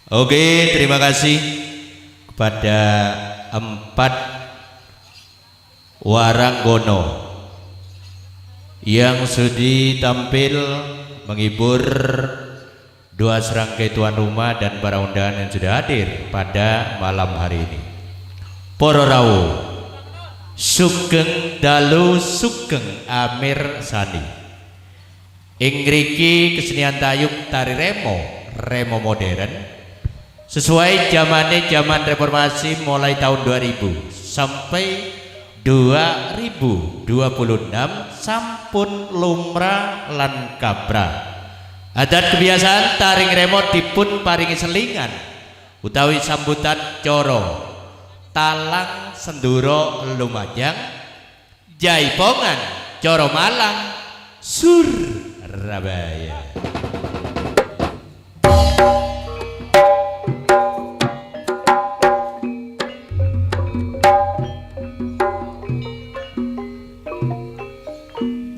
Oke, terima kasih kepada 4 waranggono yang sudi tampil menghibur 2 serangkai tuan rumah dan para undangan yang sudah hadir pada malam hari ini. Para rawuh sugeng dalu sugeng Amir Sani. Ing ngriki kesenian tayub tari remo modern sesuai zaman reformasi mulai tahun 2000 sampai 2026 sampun lumrah lan kabrah. Adat kebiasaan taring remote dipun paringi selingan utawi sambutan coro talang senduro lumajang jaipongan coro malang Surabaya.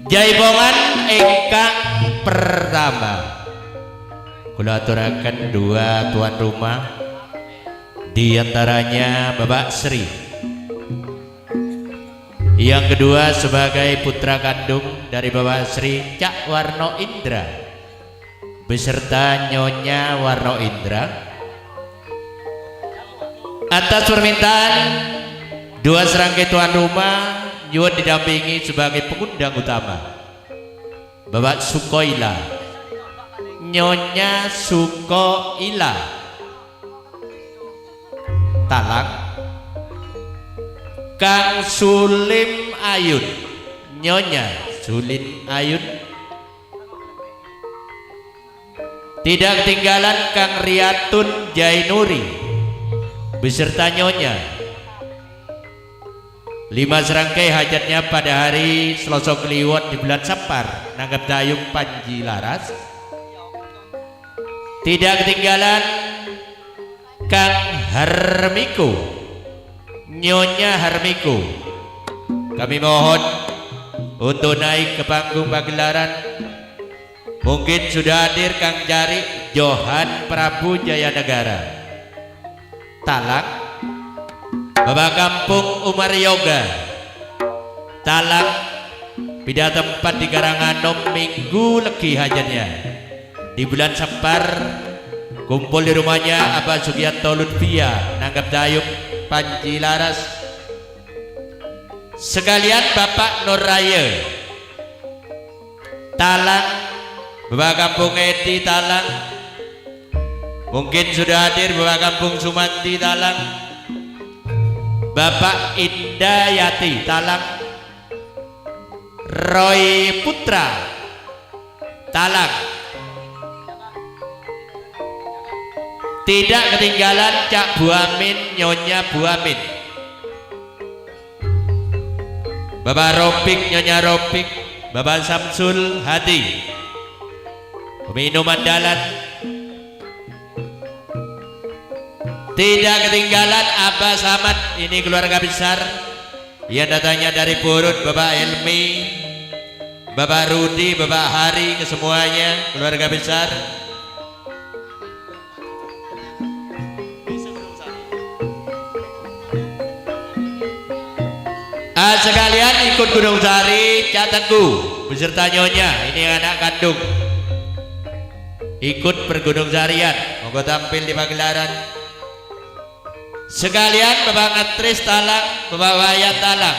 Jaipongan ingkang pertama kula aturaken 2 tuan rumah, diantaranya Bapak Sri, yang kedua sebagai putra kandung dari Bapak Sri Cak Warno Indra beserta Nyonya Warno Indra. Atas permintaan 2 serangkai tuan rumah nyuwun didampingi sebagai pengundang utama Bapak Sukoila, Nyonya Sukoila Talang, Kang Sulim Ayun, Nyonya Sulim Ayun. Tidak ketinggalan Kang Riyatun Jainuri beserta Nyonya. 5 serangkai hajatnya pada hari Selasa Kliwon di bulan Sapar nanggap dayung Panji Laras. Tidak ketinggalan Kang Harmiko, Nyonya Harmiko. Kami mohon untuk naik ke panggung pagelaran. Mungkin sudah hadir Kang Jari Johan Prabu Jayanegara Talang, Bapak Kampung Umar Yoga Talang, pindah tempat di Karanganom minggu legi hajatnya di bulan Sapar. Kumpul di rumahnya Abah Sugianto Lutfia nanggap dayung Panji Laras. Sekalian Bapak Nur Raya Talang, Bapak Kampung Edi Talang. Mungkin sudah hadir Bapak Kampung Sumanti Talang, Bapak Indayati Talang, Roy Putra Talang. Tidak ketinggalan Cak Buamin, Nyonya Buamin, Bapak Ropik, Nyonya Ropik, Bapak Samsul Hadi, Peminu Mandalan. Tidak ketinggalan Abah Samad, ini keluarga besar yang datangnya dari Purut, Bapak Elmi, Bapak Rudi, Bapak Hari, kesemuanya keluarga besar. Sekalian ikut Gunung Sari Cak Teguh beserta Nyonya, ini anak kandung, ikut bergunung sarian, monggo tampil di pagelaran. Sekalian Bapak Ngetris Talang, Bapak Wayan Talang,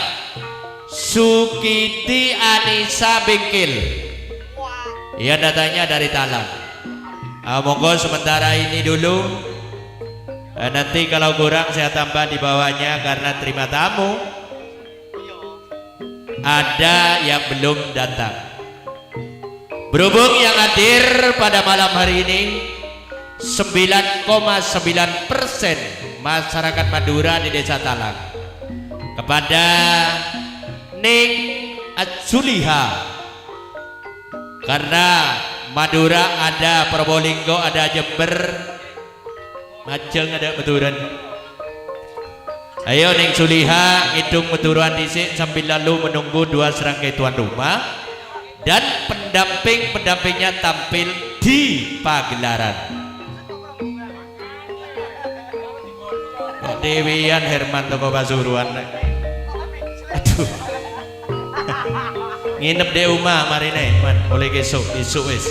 Sukiti Anissa Bengkil yang datanya dari Talang. Monggo sementara ini dulu, nanti kalau kurang saya tambah di bawahnya karena terima tamu ada yang belum datang. Berhubung yang hadir pada malam hari ini 9,9% masyarakat Madura di Desa Talang, kepada Ning Azuliha, karena Madura ada Probolinggo, ada Jember, Majeng, ada Meturan. Ayo Ning Suliha hitung meturuan disik sambil lalu menunggu 2 serangkai tuan rumah dan pendamping-pendampingnya tampil di pagelaran. Dewian Herman toko Pasuruan. Aduh. Nginep di rumah marine man mulai besok wis.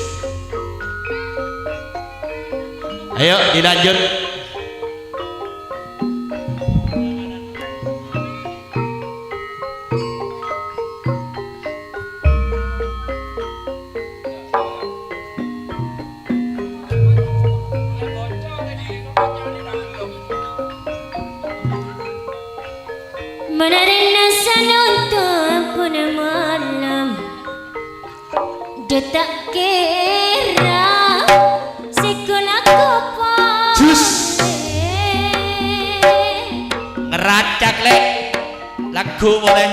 Ayo dilanjut. Menarik nasan untuk pun malam dia tak kira sekolah kopal ngeracak lek lagu boleh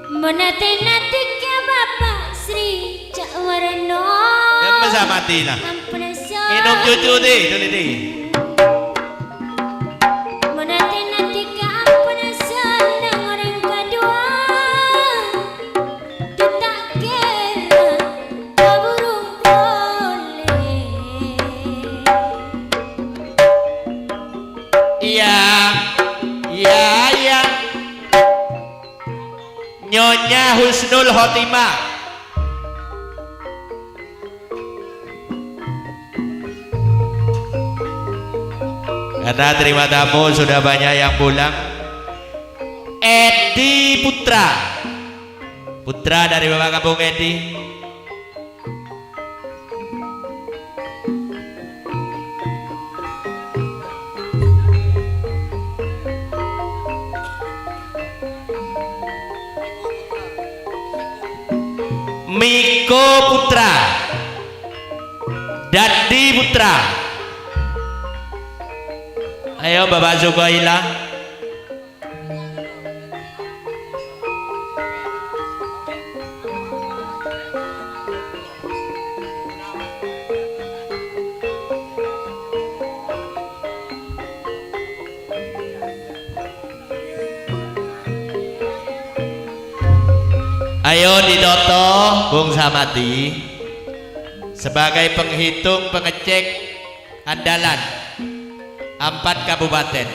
menati-nati ke Bapak Sri Cakwarno yang bisa mati nah minum cucu deh tulis deh Nyonya Husnul Khotimah. Karena terima tamu sudah banyak yang pulang. Edi Putra. Putra dari Bapak Kampung Edi. Miko Putra, Dadi Putra. Ayo Bapak Zubaila. Ayo ditoto Bung Samadi sebagai penghitung pengecek andalan 4 kabupaten.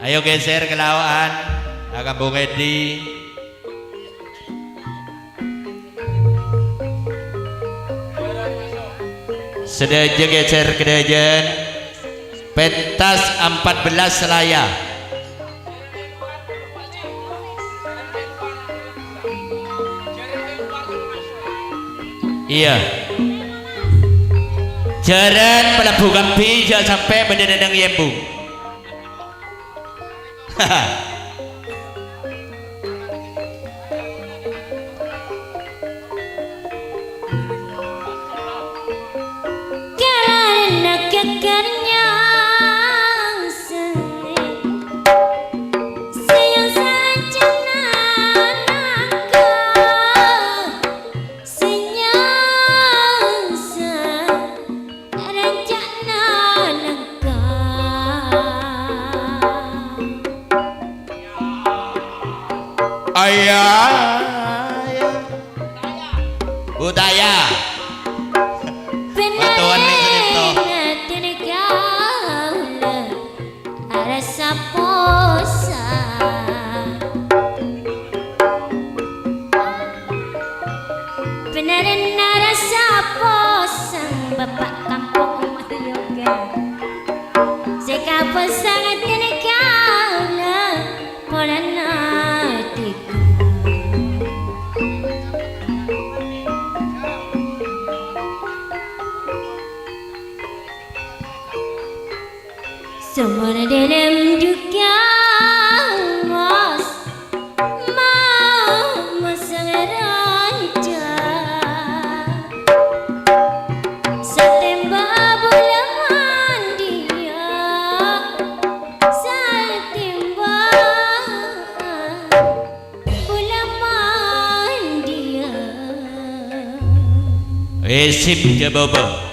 Ayo geser ke lawan Kampung Edi. Sedaja geser ke Dejen. Pentas 14 Selaya. Iya. Jaran Pelabuh Kampi jangan sampai mendenang Yembu. karena kekernya Ayah budaya batuan ning senito beneran rasa posang Bapak Kampung Yoga sekapa sangat tenekala polana semua dalam duka mas mama sang raja setemba bulan dia setemba bulan dia sip ke bobo.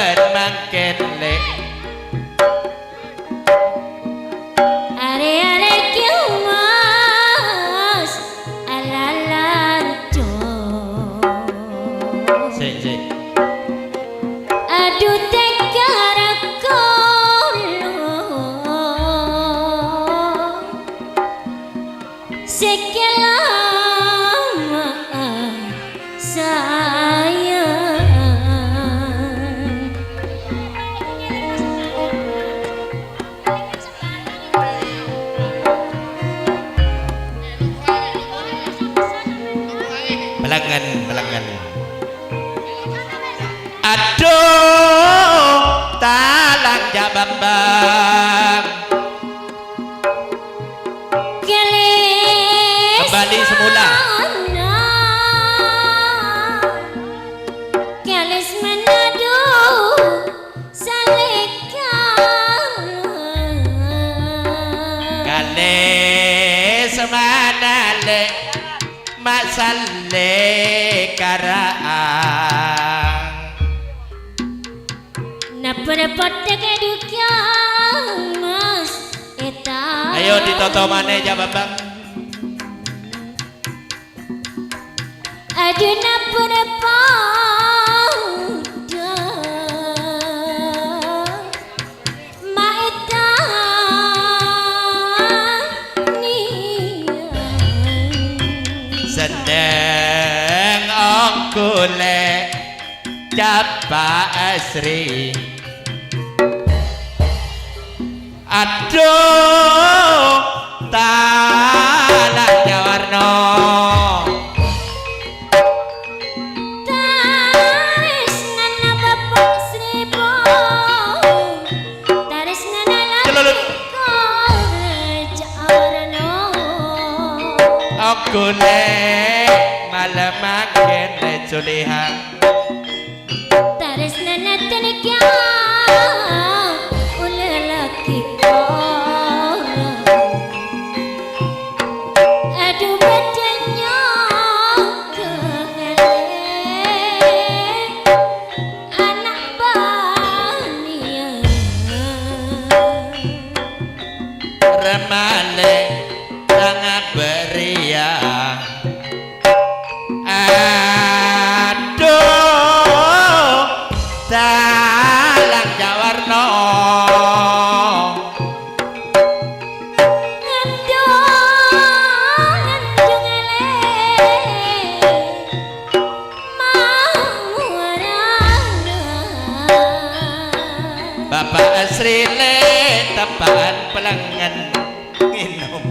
ben mangken lek are-are kiumas alalanco sik aduh tekaraku sekian lama sayang belangan aduh talang jak bambang kembali semula Kelis menadu salikan kale semana lek mak sale karaan napur-napur kedukian mas eta ayo ditoto maneh jak bambang aduh napur-napur maeta seneng ongkule Japa Asri aduh talang jawarno taris nana bapak seribu taris nana lagi jarno ongkule malam makin leculihan taris nana tenikya oleh laki orang aduh badannya keelek anak banian remale sangat beriah aduh talang jawarno ngendung elek mamurana Bapak Asri le tepan pelangan minum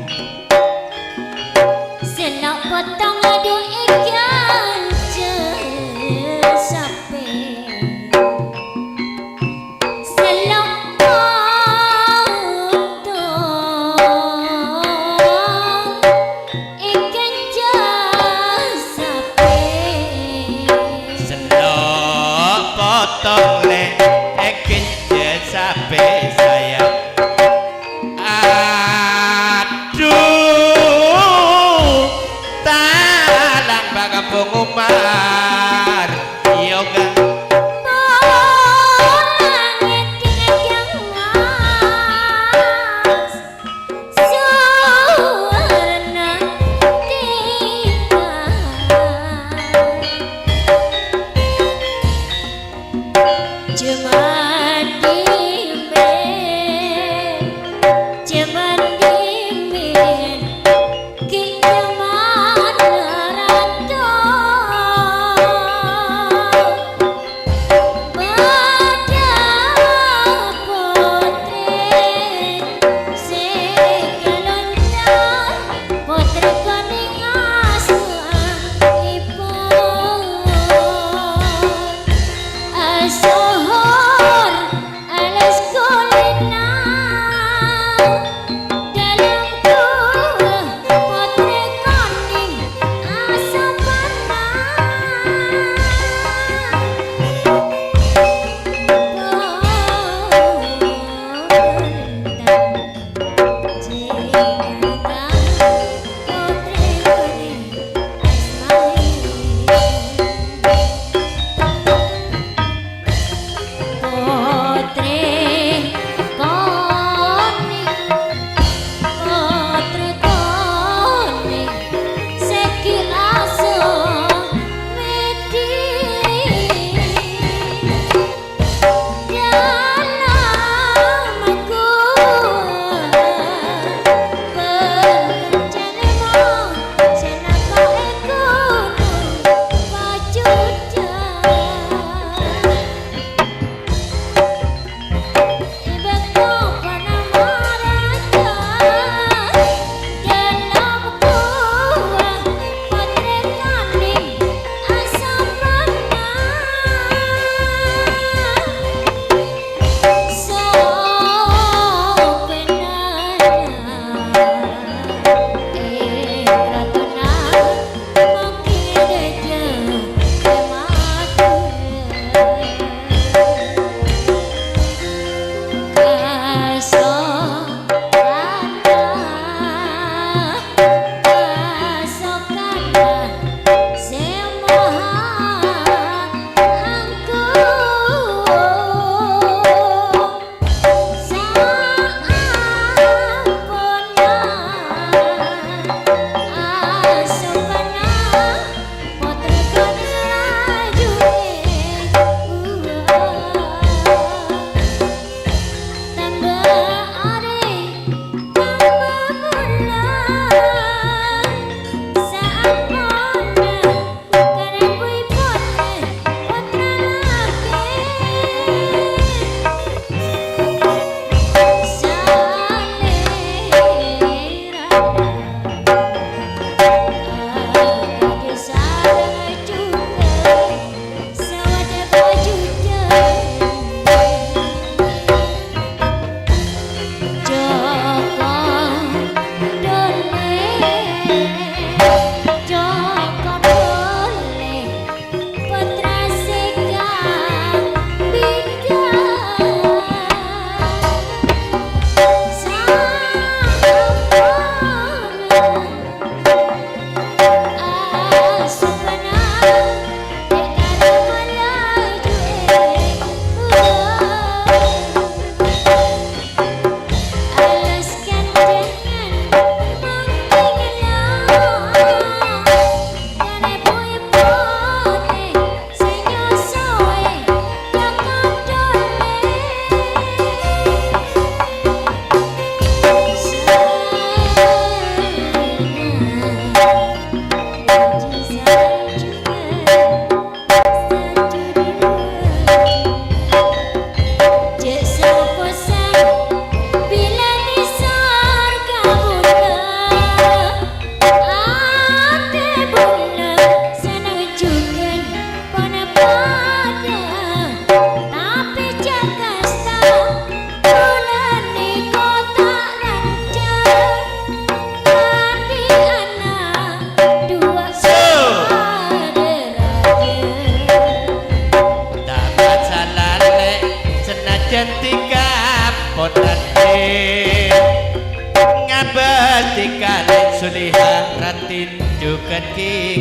selok potong aduh ikan sape selok potong ikan sape selok potong le ekin sape saya aduh talang bakampung Umar yoga langit yang mas suarna tiba cuman dimen ki cuman ratu pada putri sekelontar putri kuning asuhan ipun asohor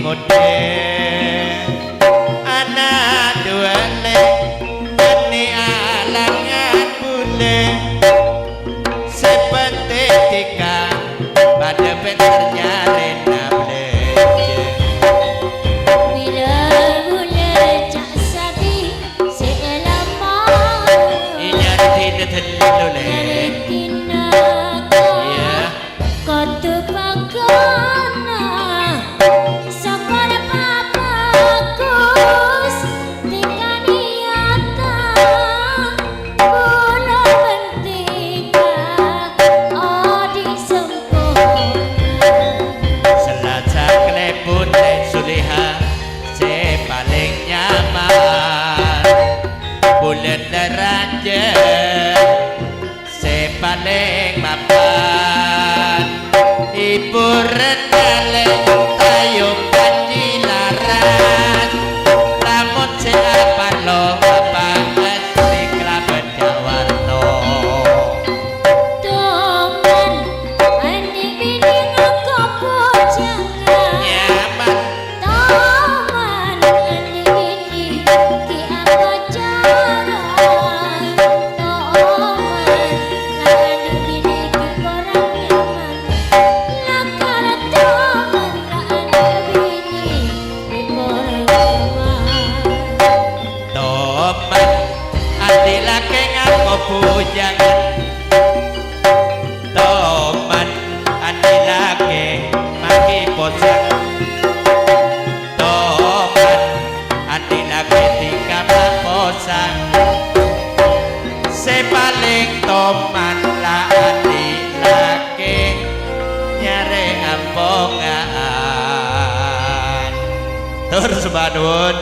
mode anak dua le ini alangan bule seperti tika pada benarnya rena beleje Bila boleh cak sati selama inyar tidak terlalu le Tina ya Kotu pagana Sapar papakus Tika niata Bola bentika Adi sempurna selasa klepun dan suliha se paling nyaman bulan raja se paling mapan ibu rendale tayung kanji laras lamun se apa lo apa asli kelaban jawarno Teman Andi bini ngakak jangan nyaman Taman andi bini ki apa cara Taman andi bini ki korang nyaman Lakar taman andi bini ki korang nyaman Toman ati laki ngako pujangan Toman ati laki maki posang Toman ati laki tika posang sepaling toman la ati laki nyare ampongan Tur subhanun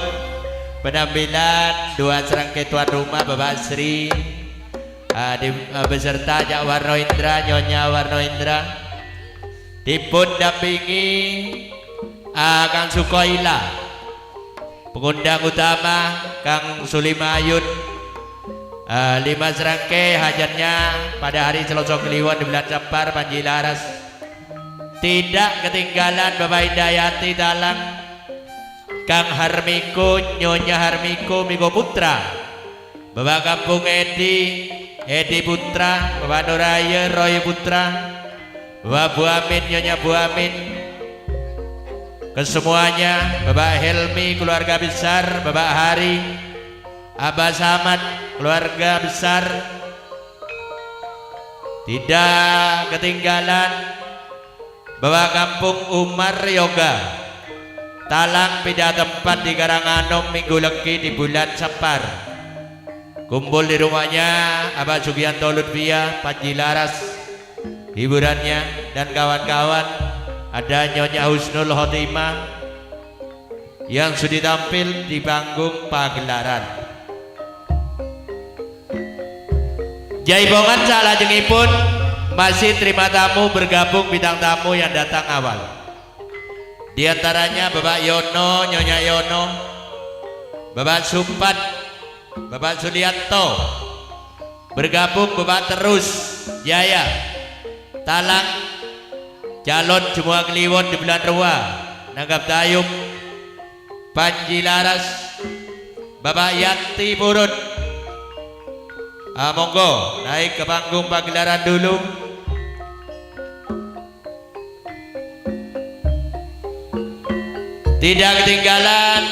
penampilan dua serangkai tuan rumah Bapak Sri beserta Jak Warno Indra, Nyonya Warno Indra dipun dampingi Kang Sukoila, pengundang utama Kang Sulimayun, 5 serangkai hajatnya pada hari Selasa Kliwon di bulan Sapar Panji Laras. Tidak ketinggalan Bapak Hidayati Talang, Kang Harmiko, Nyonya Harmiko, Miko Putra, Bapak Kampung Edi Putra, Bapak Nuraya, Roy Putra, Bapak Bu Amin, Nyonya Bu Amin, kesemuanya, Bapak Helmi, keluarga besar, Bapak Hari, Abah Samad, keluarga besar, tidak ketinggalan Bapak Kampung Umar Yoga, Talang pindah tempat di Karanganom minggu legi di bulan Sapar. Kumpul di rumahnya Abah Sugianto Lutfia, Panji Laras, hiburannya dan kawan-kawan. Ada Nyonya Husnul Khotimah yang sudah tampil di panggung pagelaran. Jaibongan salajengipun masih terima tamu bergabung bintang tamu yang datang awal. Di antaranya Bapak Yono, Nyonya Yono, Bapak Sumpat, Bapak Sulianto, bergabung Bapak Terus Jaya, Talang, calon Jumuah Kliwon di bulan Rua, Nanggap Dayung, Panji Laras, Bapak Yanti Purut. Monggo naik ke panggung pagelaran dulu. Tidak ketinggalan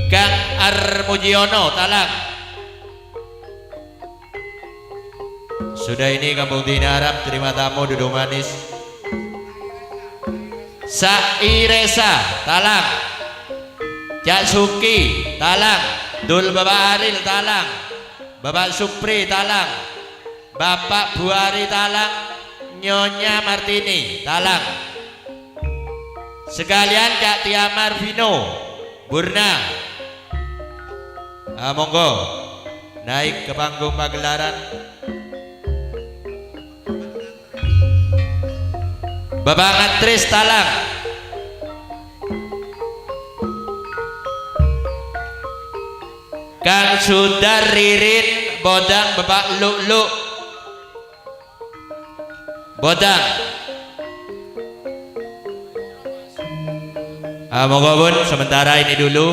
Kang Armujiono Talang. Sudah ini Kampung Tina Arab terima tamu duduk manis. Sairesa Talang, Cak Suki Talang, Dul Bapak Aril Talang, Bapak Supri Talang, Bapak Buari Talang, Nyonya Martini Talang. Sekalian Cak Tiamar Vino Burna, monggo naik ke panggung pagelaran. Bapak Ngatris Talang, Kang Sudar Ririn Bodang, Bapak Luk Bodang. Monggo bun, sementara ini dulu.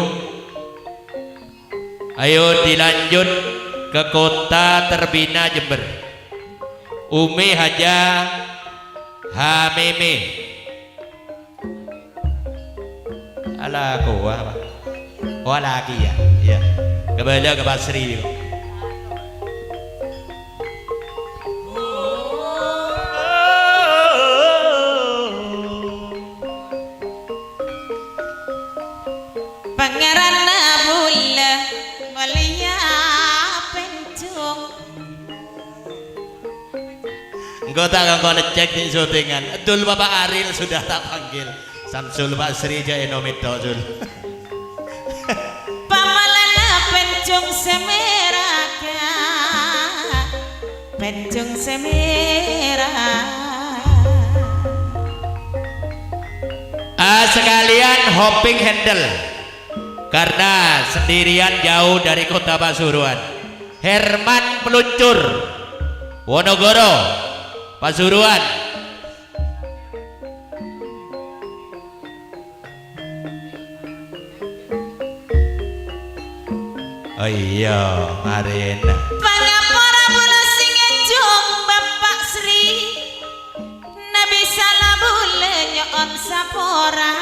Ayo dilanjut ke kota terbina Jember. Umi Haja Hameme. Ala kowa apa? Oh lagi ya. Iya. Kebala ke Basri. Pangeran Nabula Mulia Pencung. Engkau tak akan kau cek di syutingan. Dul Bapak Aril sudah tak panggil. Samsul Basri Jaenomito Dul. Pamalana Pencung Semeraka, Pencung Semera. Sekalian hopping handle karena sendirian jauh dari kota Pasuruan. Herman peluncur Wonogoro Pasuruan. Oh iya Marina. Pangapora bula singejung Bapak Sri Nabi Salabule nyoon sapora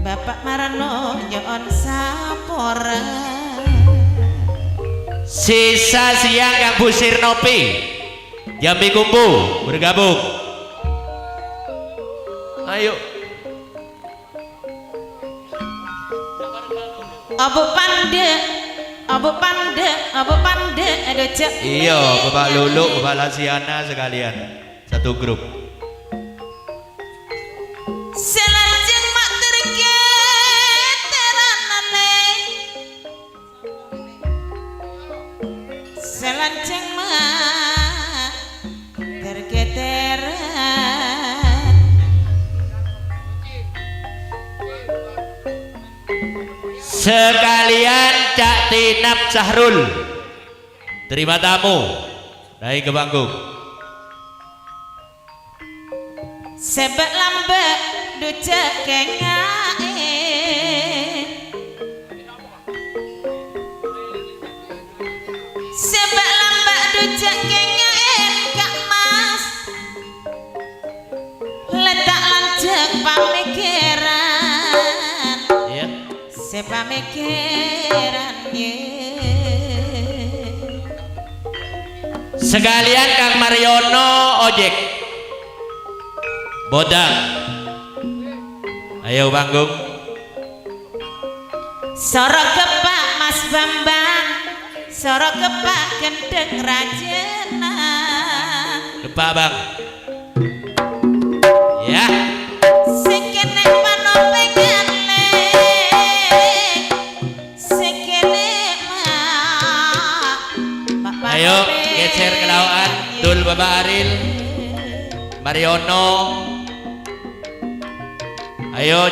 Bapak Marano nyoon sapora. Sisa siang Kang Busir Nopi Jambi Kumbu bergabung. Ayo Abu Pande, Abu Pande, Abu Pande ada cek. iya Bapak Lulu Bapak Lasiana sekalian satu grup. Selajeng mak terketeranane, selajeng mak terketeran. Sekalian Cak Tinap Sahrul terima tamu naik ke panggung. Sebab lambe duce kengae, sebab lambe duce kengae Kak Mas, letak lanceng pamikiran, Iya. sepamikirannya. Sekalian Kang Mariono ojek Bodang. Ayo panggung. Sorok kepak Mas Bambang, sorok kepak gendeng rajena. Depak bang. Ya. Sekene panopengan lek, sekene mak. Ayo geser ke lawan. Dul Bapak Aril Mariono. Ayo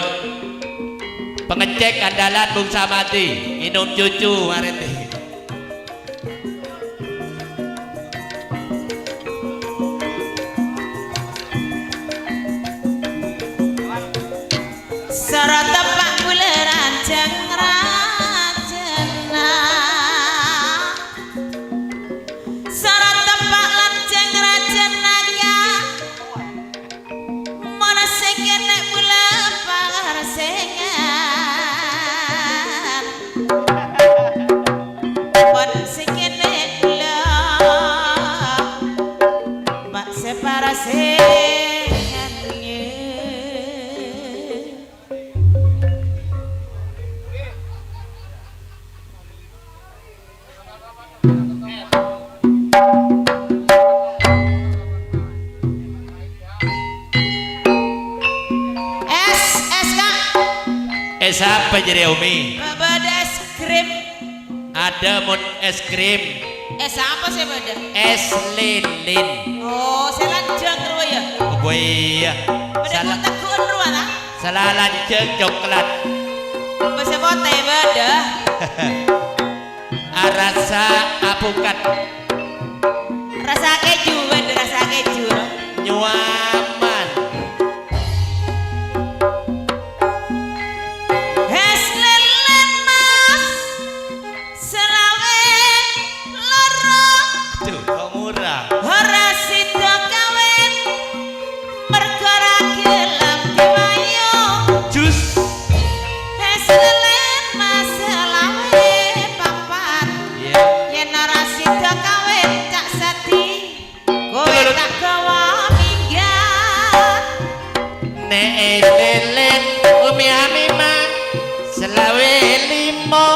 pengecek andalan Bung Samati minum cucu Mariti. Sorot tepak buleran jeng rajena, sorot tepak lanceng rajena ka, mana sekene bule parsengan, mana sekene bule pak separasengan. Es apa jadi Umi? Beda es krim. Ada mon es krim. Es apa sih beda? Es lilin. Oh, saya lanjut terus ya. Oh iya. Beda kotak kun ruan ah. Salah lanjut coklat. Bahasa bote beda. Rasa apukat. Rasa keju beda rasa keju. Nyuaman. bisa kawin cak sati kowe tak gawa minggat nek lelen umi amimah selawe limo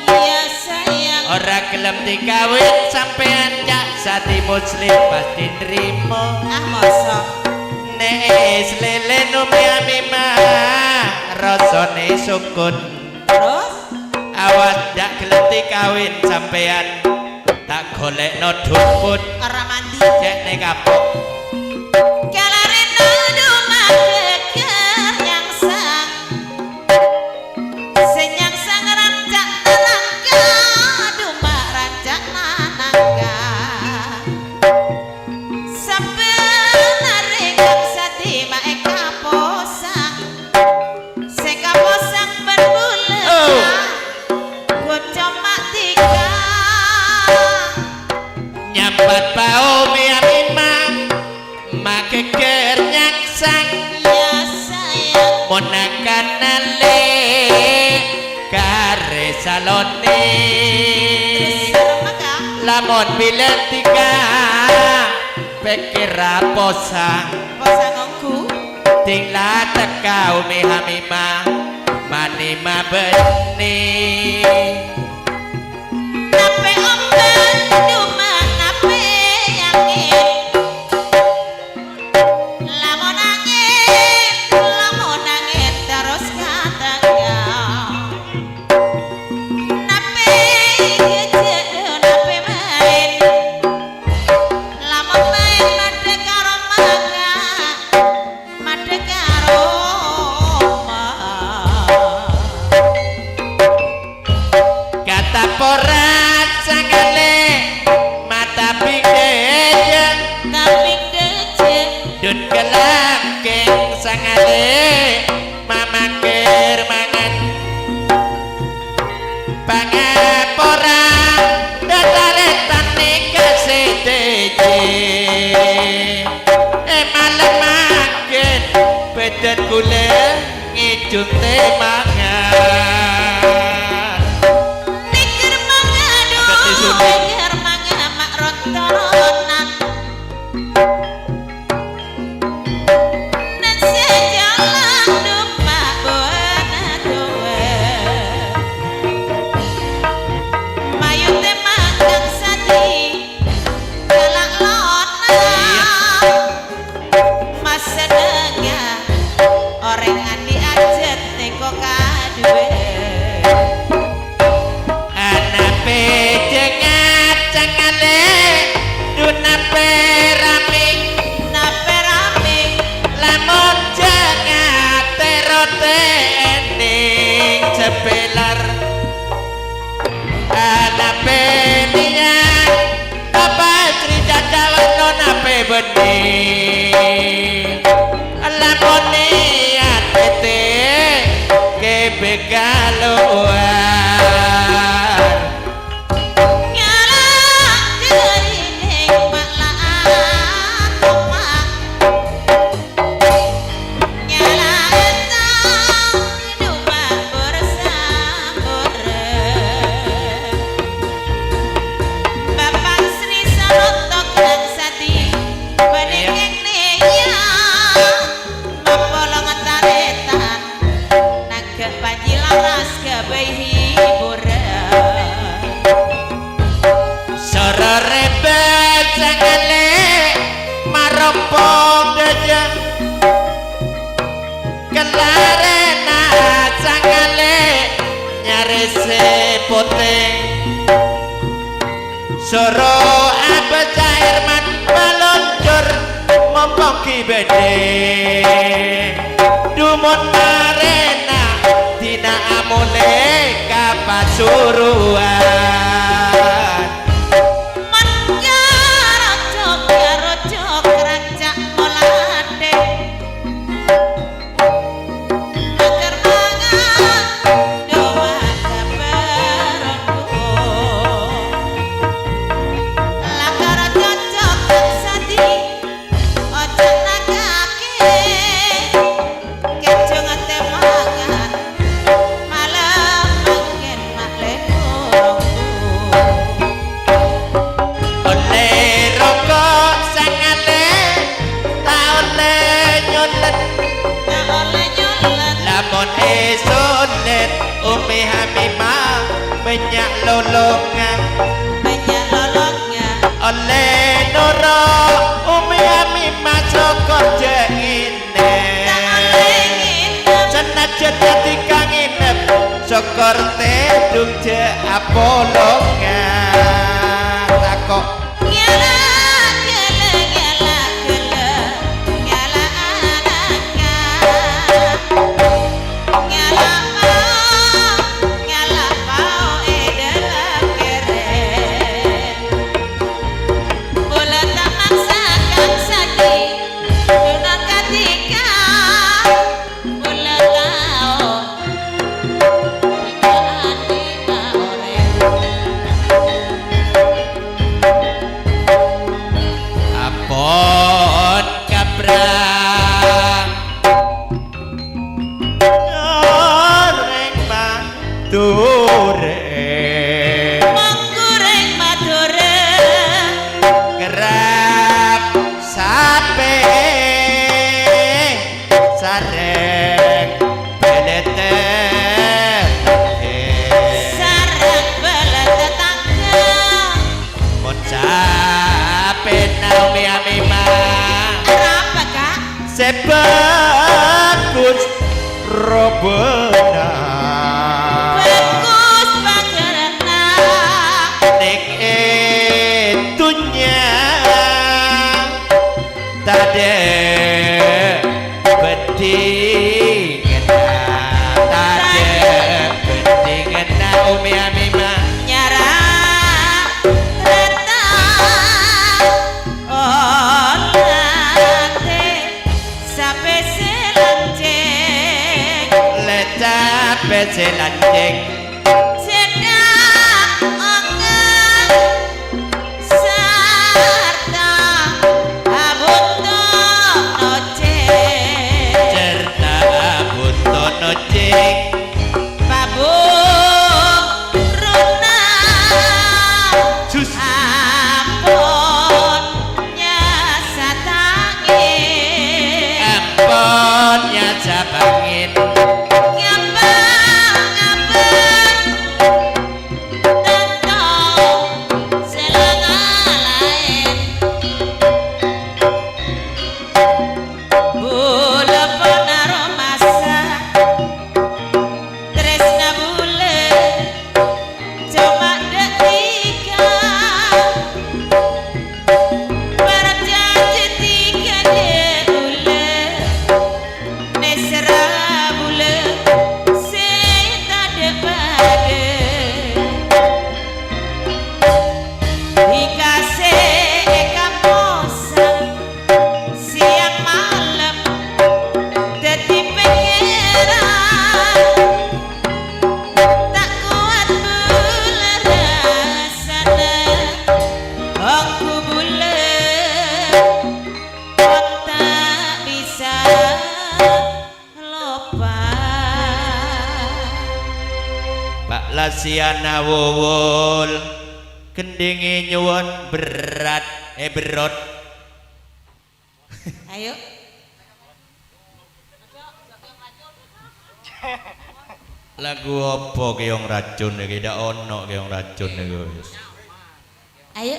iya sayang ora gelem dikawin sampean cak sati muslim pasti nrimo ah masa nek lelen umi amimah rasane sukun terus awas ndak gelem dikawin sampean tak golekno dukun ora mandi cek nek kapok kalarena dumah keker yang sang senyang sang rancak nangka dumah rancak nangka sebenare kang sati mae kaposang sing kaposang ben bulan gocok mak tiga nyambat bau miamimah make ker nyangsang ya sayang monakan ale kare salone serem maka lamun bilen tiga pikir raposang posangku tinglah tekau mihamimah manima benih nape omben dumah nape angin lamun angin terus katanya nape gejek nape main lamun main made karo maga made karo kata porat sangale mata pingdeja kaping dejek dun kelangking sangale mamangkir mangan pangaporan dataretan nikasih deje malam makin beden kule ngijung mangan pikir mangadu Ganti sunyi. pikir mangamak rontonan dan sejalan dumah buana duwe mayu temang kang sati galak lona mas senengnya orang andi ajet teko kaduwe anape jengat cangale dunape raming nape rame lamun jengat terote ening cepelar anape niat apa cerita jalan nape bening lamun niat tete kebegaluan nyala gerining malaan omang nyala entang dumah bersambore Bapak Sri Sanoto kang sati beninging neya mapolong taretan naga panji laras gawe hiburan sore rebet sangale marompong deja kelarena sangale nyarese poteng soro apa cairman meluncur mompoki bede dumun marena dina amule kapasuruan Rojok rancak molade agar mangan doa kabarondo lakar cocok sadi ojo nagake kejo ngate mangan malam makin maklek oleh noro umi ami masokor jengine senajan dadi kang nginep syukur tedung je apolongan takok sebagus robena bagus bagerna nek etunya tade bedingena tade bedingena umi amima nyara reta olate sampai selanceng lecap selanceng sedang ongen sarta abuto noceng cerita buto noceng babu runa sus ampun nyasatangin ampun nyasabangin Lasiana wowol kendingi nyuwun berat berot ayo lagu apa keong racun iki ndak ono keong racun niku wis ayo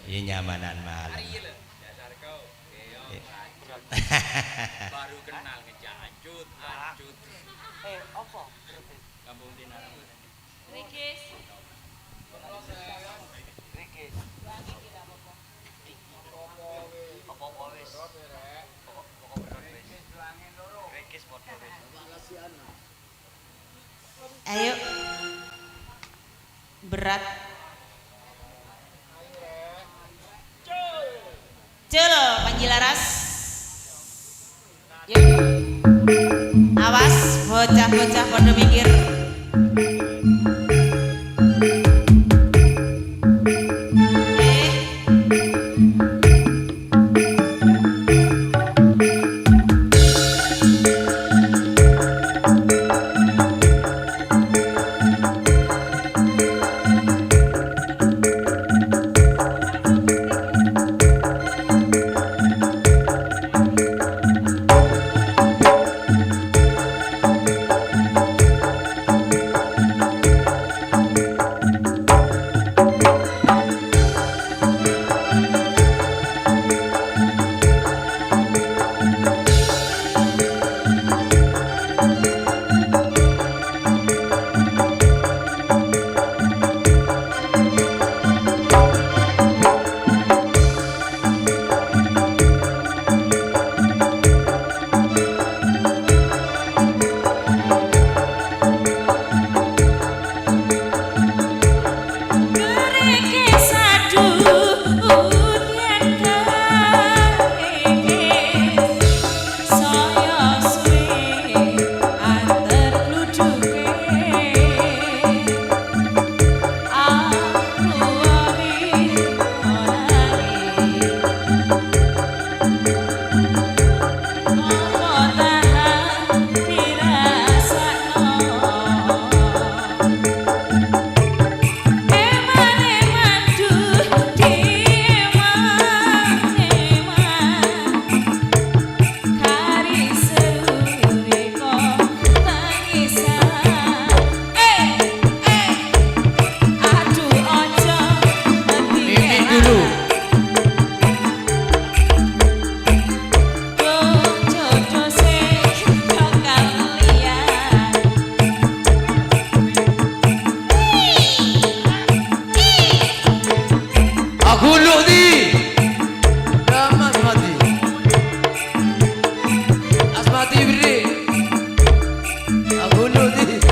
iki nyamanan malam baru kenal ngejacut ancut opo kampung Tinara Rikis ayo berat cel Panjilaras yuk awas bocah-bocah pada mikir Hulu di Nama Asmati Asmati beri Hulu di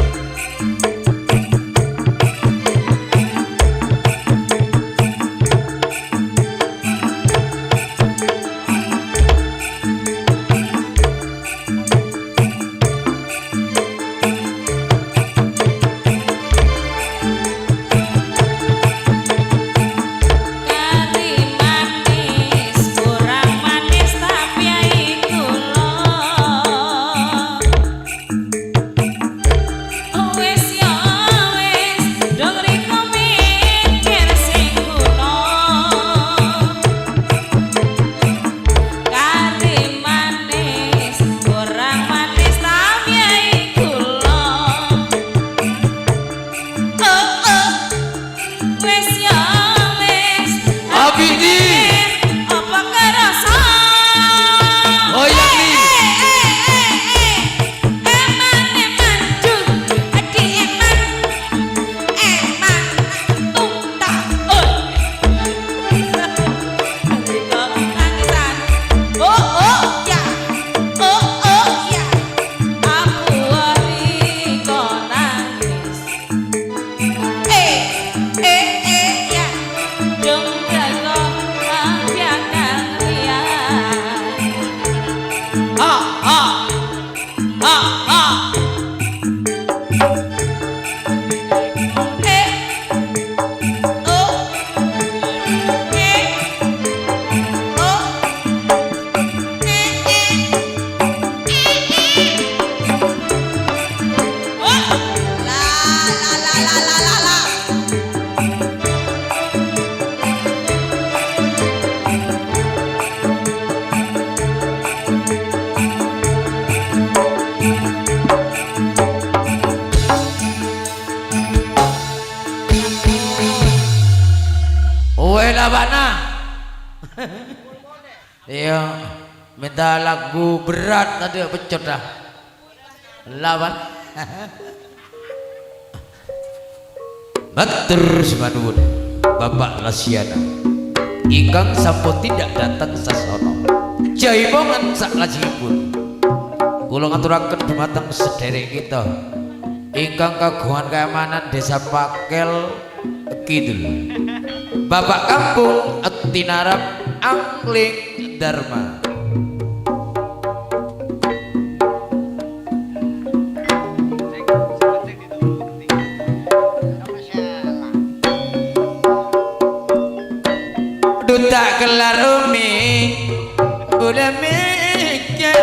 Kari manis kurang manis tapi iku lho. Wis ya wis dong riko mikir sing kuno. Kari manis kurang manis tapi iku lho. Wis ya wis Abidi apa kerasa? Oh iya nih Eman jul adi eman tunta Riko tangisan ya aku Riko nangis ya dong jago ya kalian Uwe labana Iya minta lagu berat tadi pecot dah Lawan Matur semanun Bapak Lasiana Ingkang sampun tidak datang sasono Jaimongan sak lajipun Kula ngaturaken dumateng sederek kita ingkang kagungan keamanan Desa Pakel Kidul Bapak Kampung Tinarap Angling Dharma Duta kelar umi udah mikir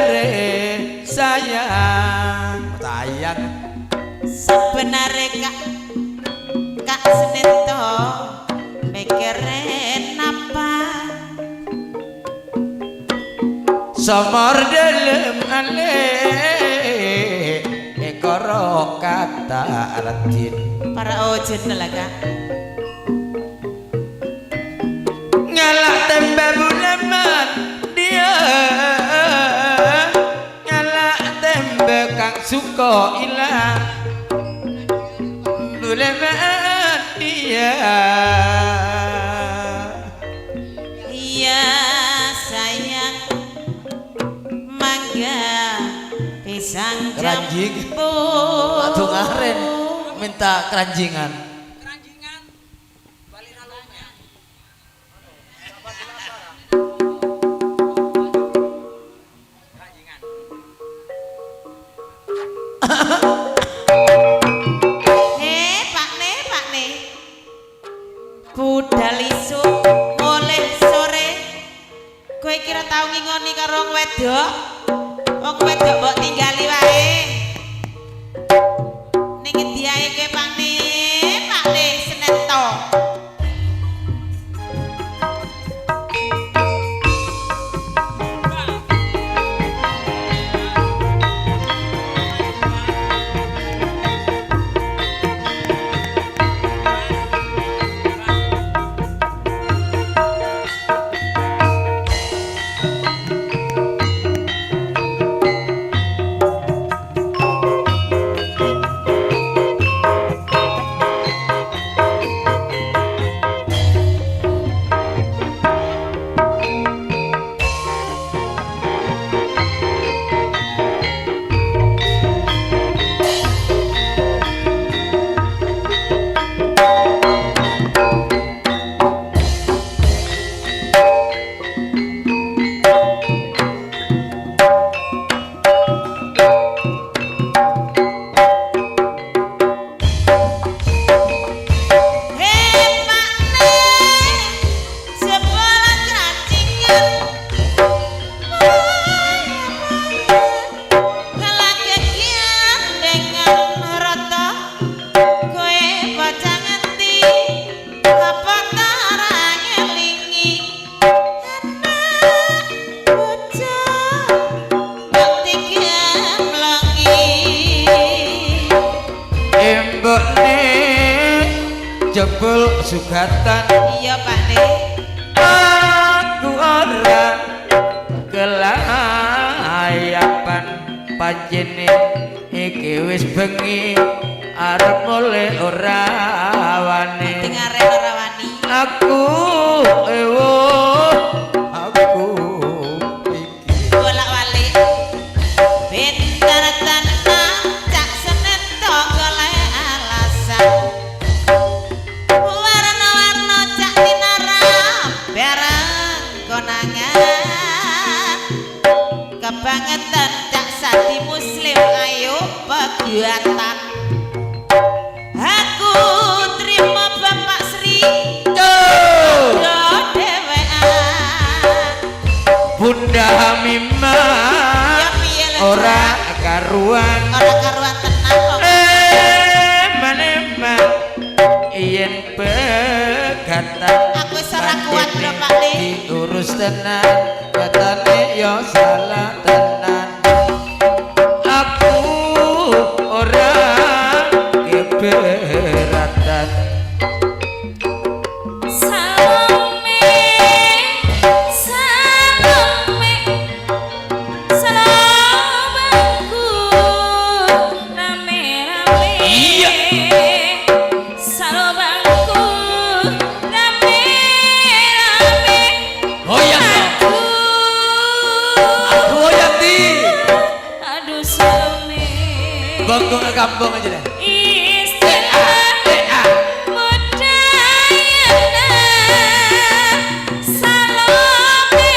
sayang sebenarnya kak Senento mikirin apa somor dalam alih ekoro kata ratin para ojun lah kak ngalak tembak buleman dia ngalak tembak kang suko ilang buleman dia iya sayang mangga pisang Keranjing. jambu Aduh ngaren minta keranjingan Pak nih budal isu mulai sore kowe kira tau ngingoni karo wong wedok mbok tinggali wae ning endi ae kowe Pak nih Senento sugatan Iya Pak De. aku ora kelayapan panjene iki wis bengi arep mulai ora wani Dengare ora wani. aku ewo aku iki Bolak-balik. Pintar tenang cak senen tok golek alasan. Warna-warna cak tinarap bareng konangan. Kebangetan cak sati muslim ayo pegatan. Aku terima Bapak Sri do dewean. Bunda Mima Ya piye lho, ora Cak? karuan Ora karuan tenang kok. meneman yen pegatan Aku wis ora kuat lho Pak Le. diurus tenan katane yo salah tenan aku ora keberatan Salome, salome, salomeku, rame-rame. Iya. Salomeku, rame-rame. goyang aku goyang di Aduh Salome, bangkong ke kampung aja deh istilah Mudayana. Salome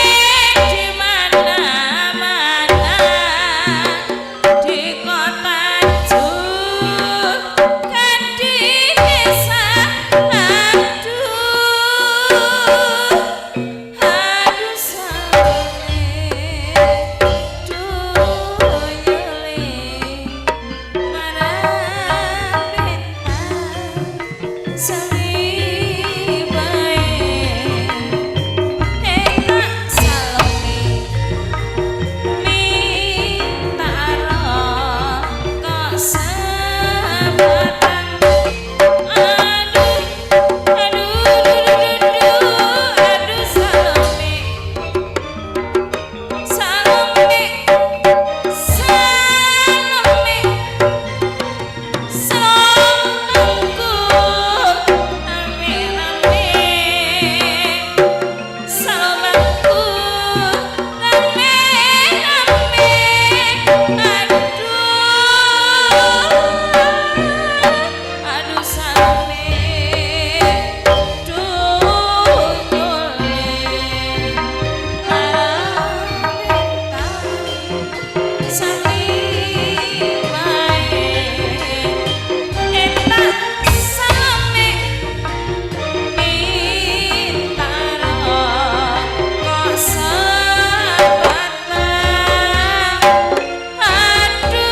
di mana-mana, di kota juga di desa. Aduh Salome, doyole marang bintang sari bae. Enak Salome minta kok sebatan. Aduh, aduh Salome, Salome, Salome, salomku rame-rame. Salomeku rame-rame. Aduh Salome, doyole marang sari bae. Enak Salome minta kok sebatan. Aduh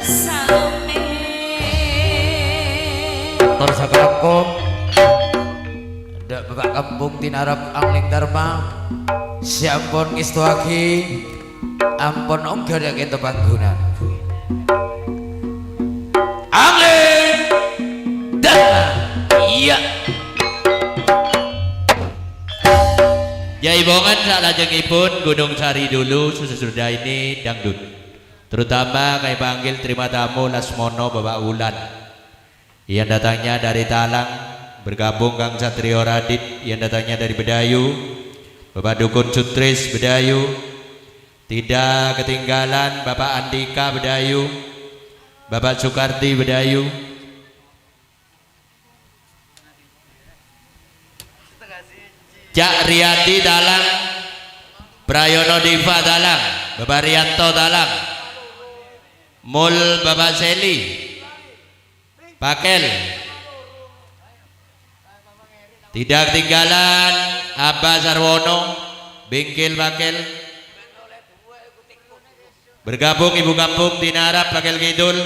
Salome. terus kampung ndak bapak kampung tinarap angling dharma siampun ngistuaki ampun ongga nek ento panggonan angling dharma iya Jaibongan salajengipun Gunung Sari dulu sesudah ini dangdut. Terutama kami panggil terima tamu Lasmono Bapak Wulan yang datangnya dari Talang, bergabung Kang Satrio Radit yang datangnya dari Bedayu, Bapak Dukun Sutris Bedayu, tidak ketinggalan Bapak Andika Bedayu, Bapak Sukarti Bedayu, Cak Riyadi Talang, Prayono Diva Talang, Bapak Rianto Talang, Mul Bapak Seli Pakel, tidak ketinggalan Abah Sarwono Bingkil Pakel, bergabung Ibu Kampung Tinarap Pakel Kidul,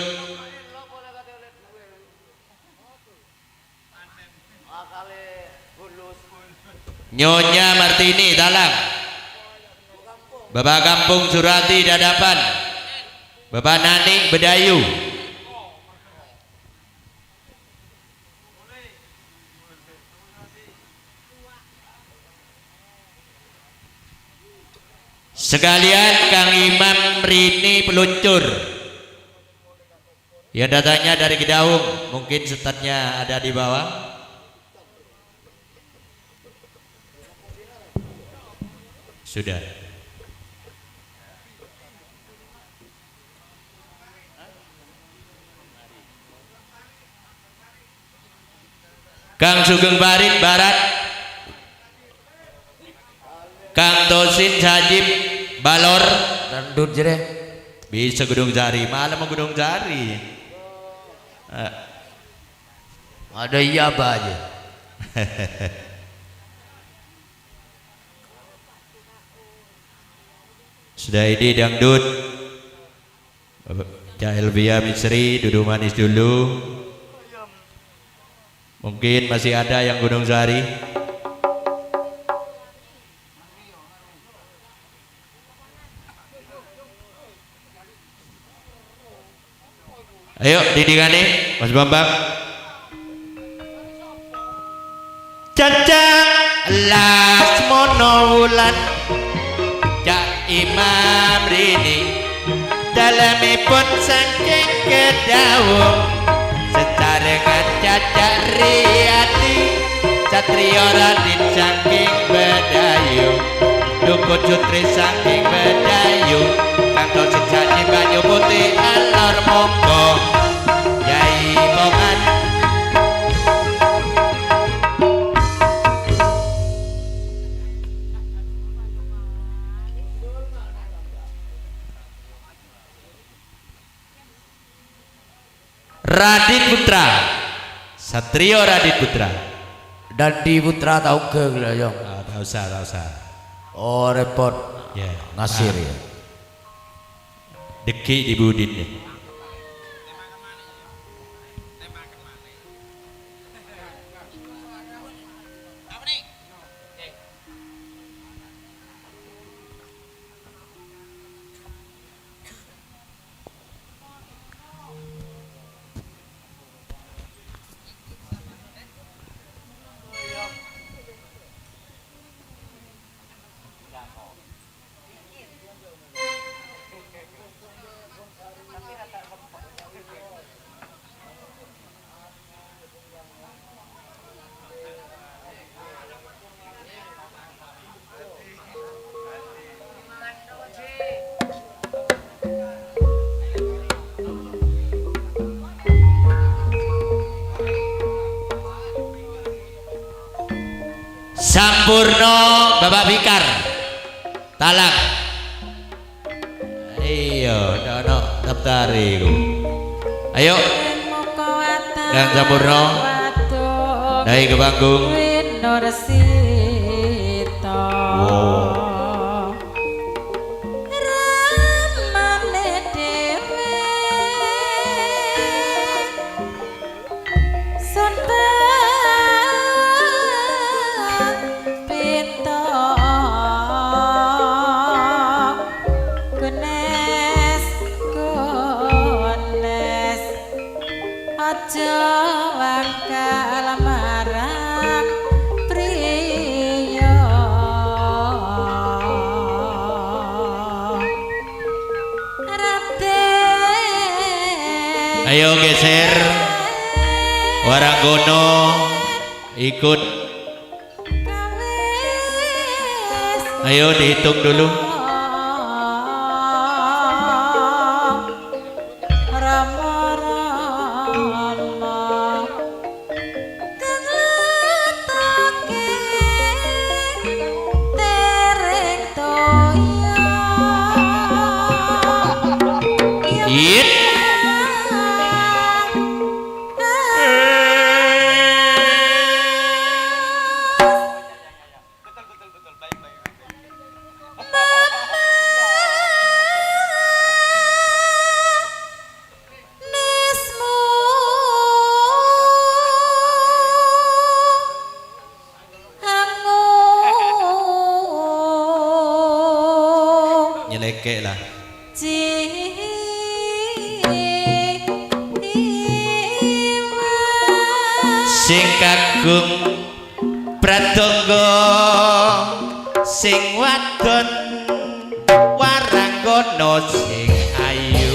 Nyonya Martini Talang, Bapak Kampung Surati Dadapan, Bapak Nani Bedayu, Sekalian Kang Imam Rini peluncur yang datangnya dari Kedaung, mungkin statnya ada di bawah. Sudah. Kang Sugeng Barit Barat, Kang Tosin Sajib Balor, Dandut jere. bisa Gunung Jari, malam mau Gunung Jari. Ada iya apa aja. Sudah ini dangdut Cak Elvia Misri duduk manis dulu. Mungkin masih ada yang Gunung Sari. Ayo didingane Mas Bambang. Cacang Lasmono Wulan Cak Imam Rini dalamipun saking Kedaung secarengan Cacak Riyati Satrio Radit saking Bedayu Dukun Sutri saking Bedayu Kang Tosin Sajib Banyu Putih Alor Monggo Yai Pongan. Radit Putra, Satrio Radit Putra. Dadi Putra tahu ke gelayong. Tak usah, tak usah. Oh repot. Ya, Ngasir ya. Deki di Budin ya. Sampurno Bapak Fikar Talang. Iya, dono daftar iku. Ayo Kang Sampurno dari ke panggung. Wow. Ayo geser Waranggono ikut. Ayo dihitung dulu. Nyelekek lah. Sing kagung pratangga sing wadon kono sing ayu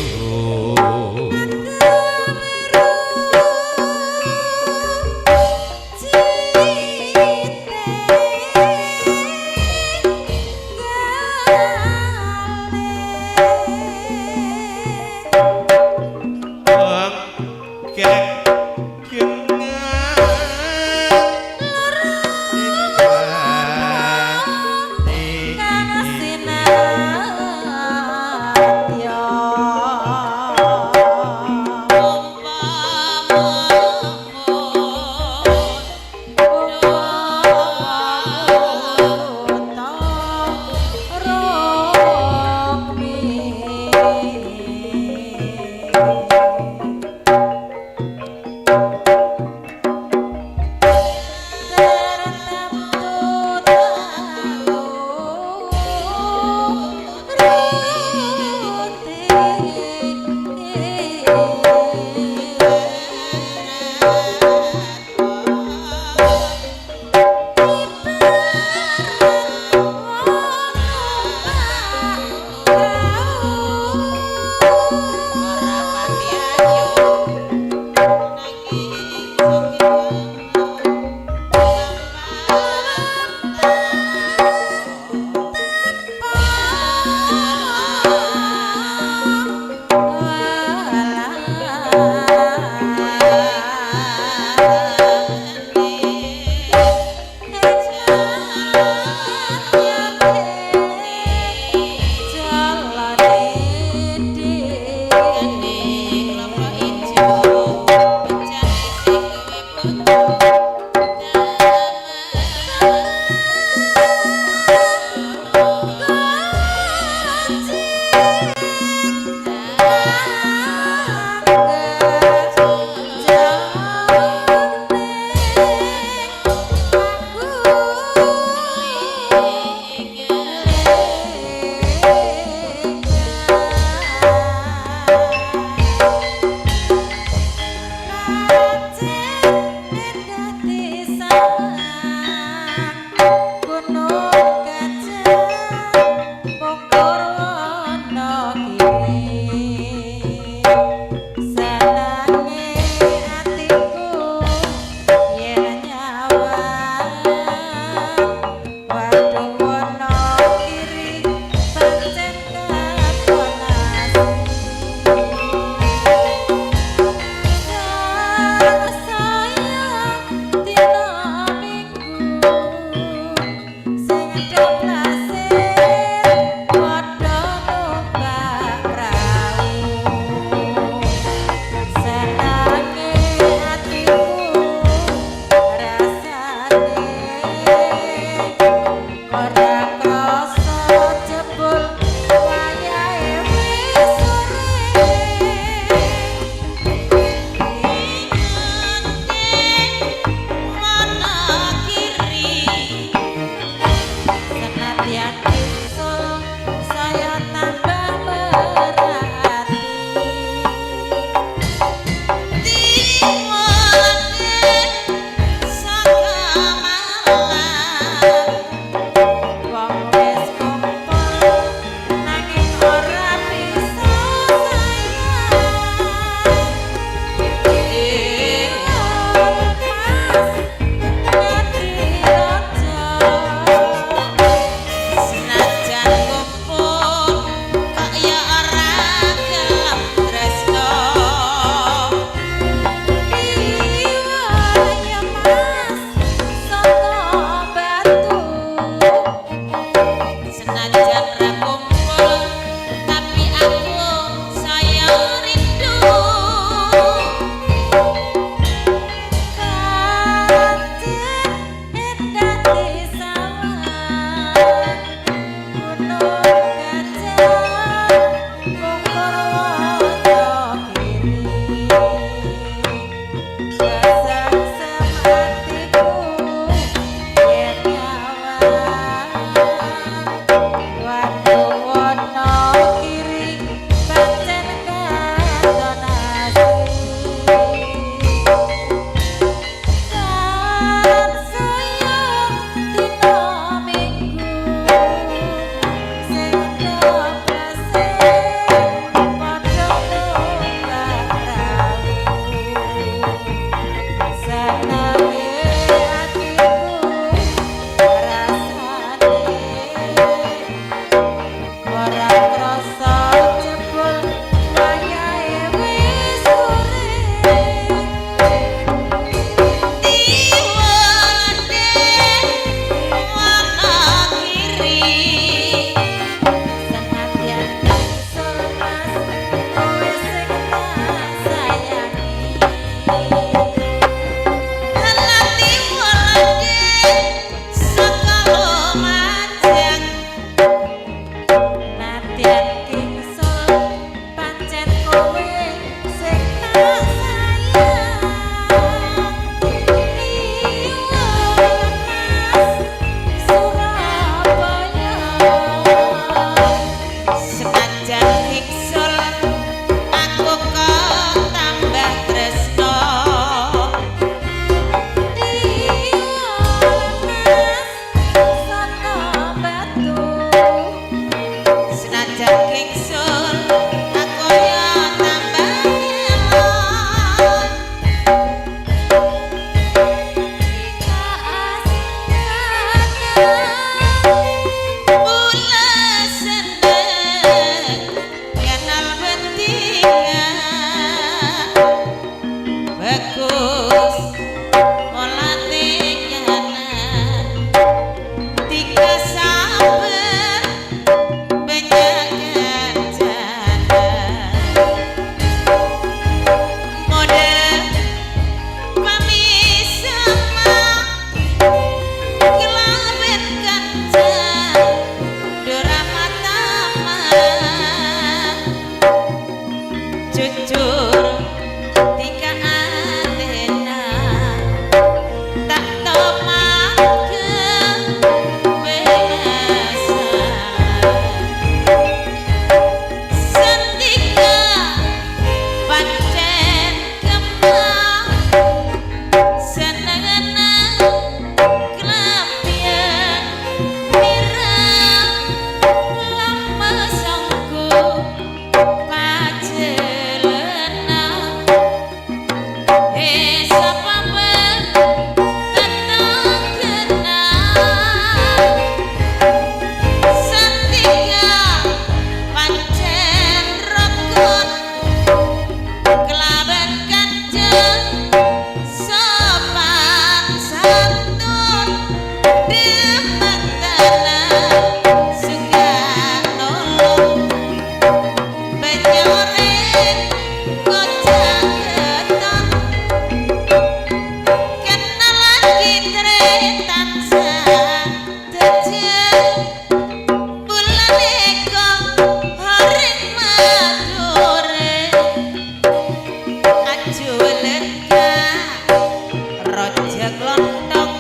raja klontong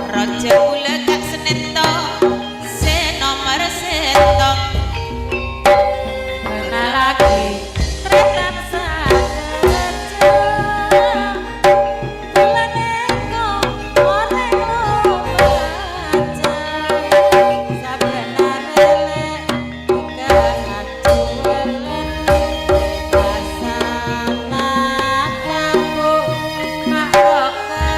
raja kula kak senento senomor sento Kena lagi tretan sakerja Laneko oleh lo baca Sabenare lek kehaculen Asana kamu makroka roka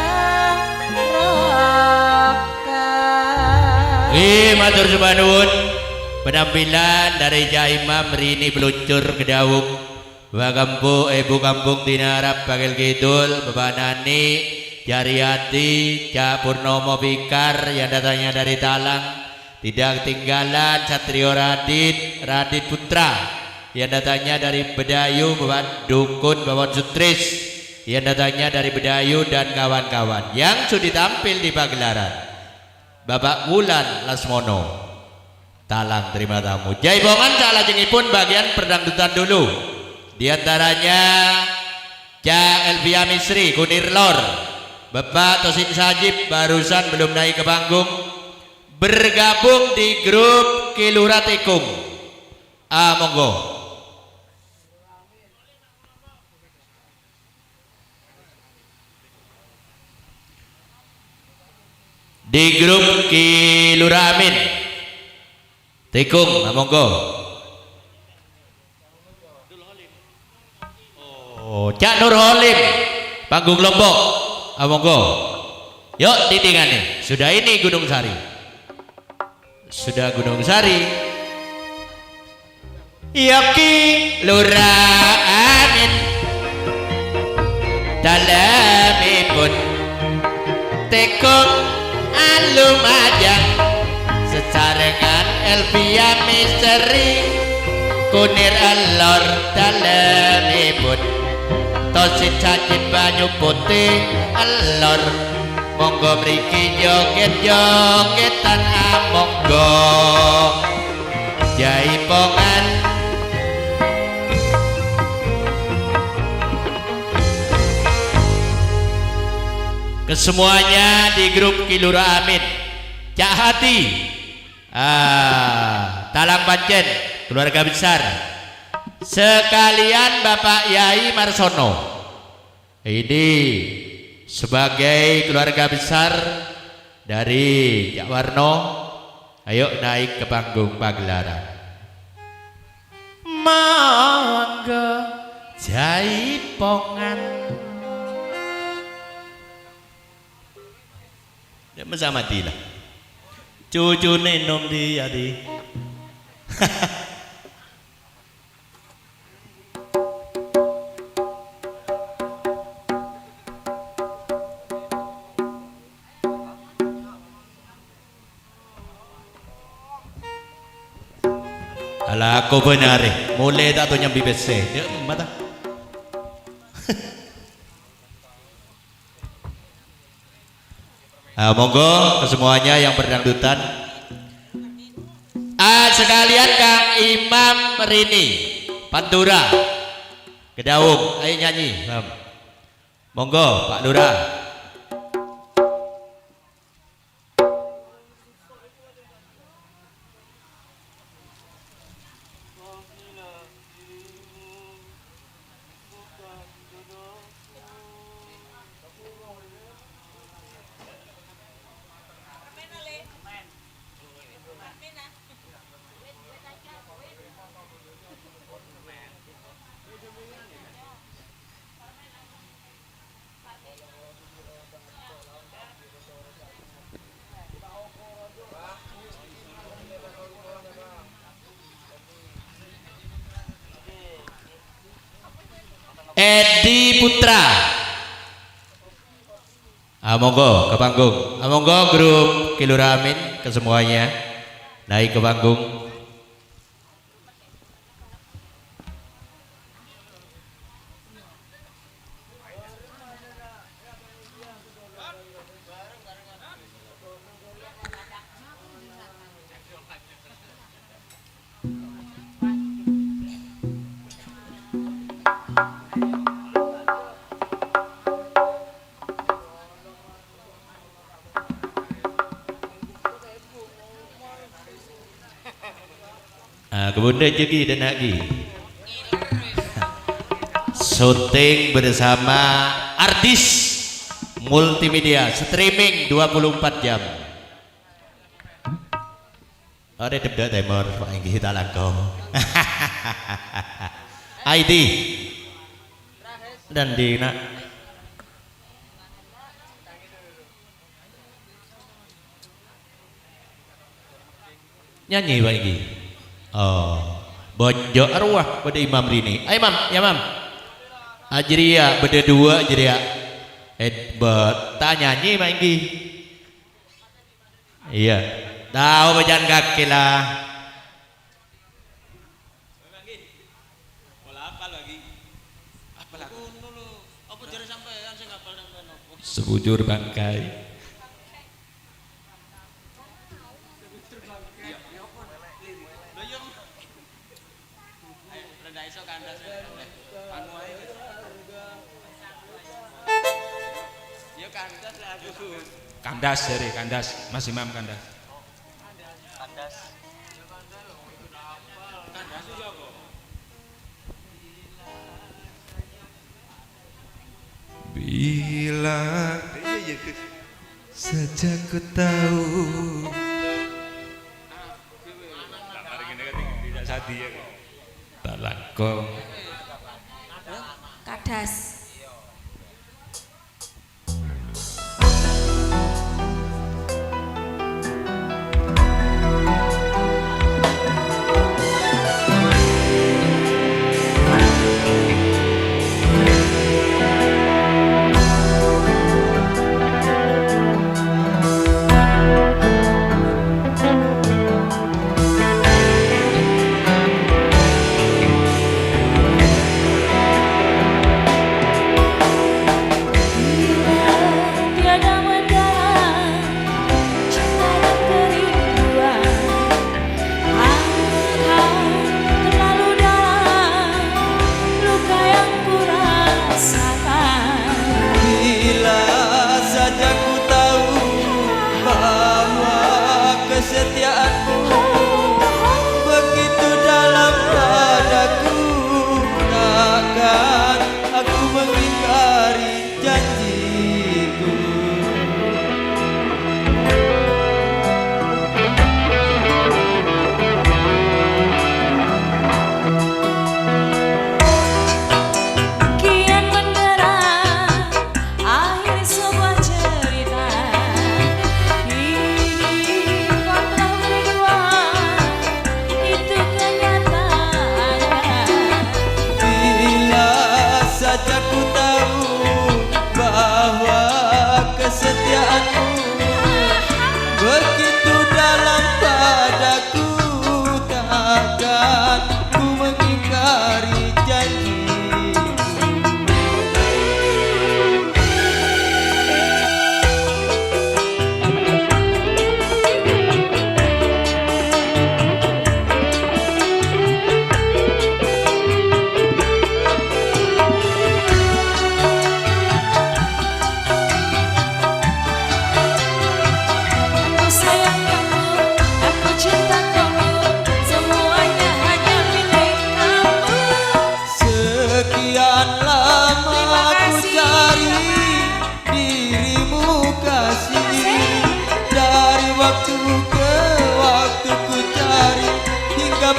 Matur sembah nuwun. Penampilan dari Cak Imam Rini Peluncur Kedawung Bapak Ibu Kampung Tina Arab Bagel Kidul Bapak Nani Jariati Cak Purnomo Fikar yang datangnya dari Talang. Tidak ketinggalan Satrio Radit Putra yang datangnya dari Bedayu Bapak Dukun Bapak Sutris yang datangnya dari Bedayu dan kawan-kawan yang sudah tampil di pagelaran Bapak Wulan Lasmono Talang terima tamu. Jaipongan salajengipun bagian perdangdutan dulu. Di antaranya Cak Elvia Misri Kunir Lor, Bapak Tosin Sajib barusan belum naik ke panggung, bergabung di grup Kilura Tekung. Monggo. Di grup Kilura Amin Tikung, monggo. Oh, Cak Nur Holim, panggung Lombok, monggo. Yuk titingane. Sudah ini Gunung Sari. Sudah Gunung Sari. Yoki Lura Amin. Dalamipun Tikung Alumajang secarengan Elvia Misteri Kunir Alor dalemipun Tosin Sajib Banyu Putih Alor monggo mriki joget-jogetan monggo Jaipongan kesemuanya di grup Kilura Amin Cak Hati Talang Pancen keluarga besar sekalian Bapak Yai Marsono ini sebagai keluarga besar dari Cak Warno. Ayo naik ke panggung pagelaran monggo Jaipongan dia bersama Dila cucune nom dia di Alah aku benar mulai tak tuh nyambi bese dia mata monggo kesemuanya yang berdangdutan sekalian Kang Imam Rini Pantura Kedawung ayo nyanyi monggo Pak Lurah. Edi Putra monggo ke panggung monggo grup Kilura Amin kesemuanya naik ke panggung. kemudian juga dan lagi syuting bersama artis multimedia streaming 24 jam. Ada debda timur Pak Inggi kita langkau. ID dan Dina. Nyanyi Pak Inggi. Oh, bonjo arwah pada Imam Rini. Ayo Imam, ya Imam. Ajria beda dua Ajria. Tanya nyanyi Pak Inggi. Iya. Tahu berjalan kaki lah. Sebujur bangkai. Kandas dari kandas, Mas Imam kandas. Bila saja ku tahu. Talako. Kadas.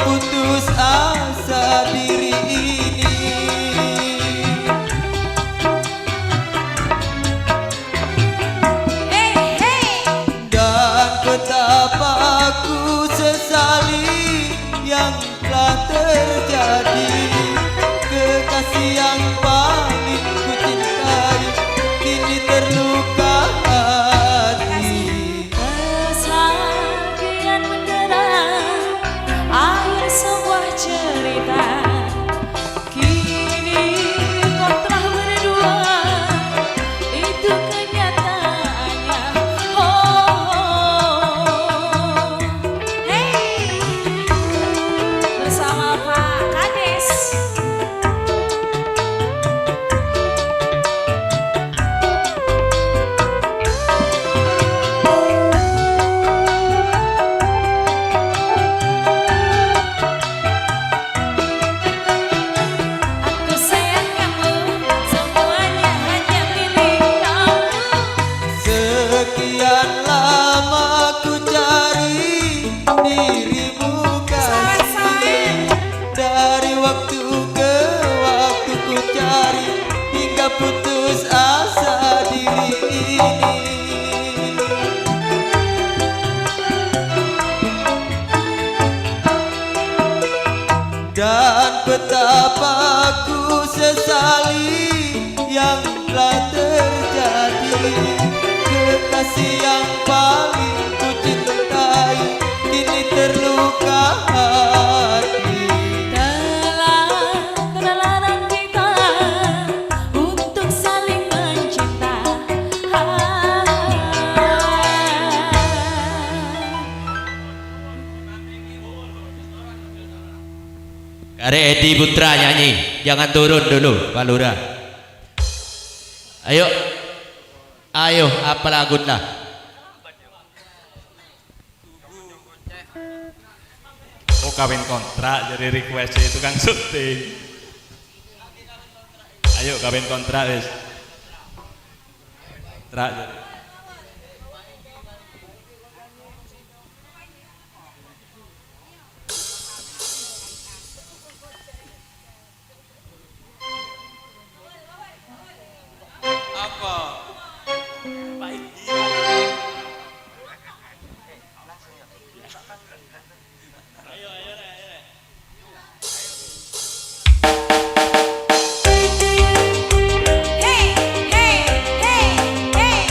putus asa diri ini. Dan betapa aku sesali yang telah terjadi. Kekasih yang paling ku cintai kini terluka hati. Kesaktian menderang akhir sebuah cerita. Kini kau telah berdua, itu kenyataannya. Oh, hey, bersama Pak Kades. betapa ku sesali yang telah terjadi. Kekasih yang paling ku cintai kini terluka hati. Terlarang kita untuk saling mencinta. Are Edi Putra nyanyi, jangan turun dulu Pak Lurah. Ayo, ayo apa lagu lah? Oh kawin kontrak jadi request itu kan syuting. Ayo kawin kontrak wis. Kontrak jadi. Hey, hey, hey, hey.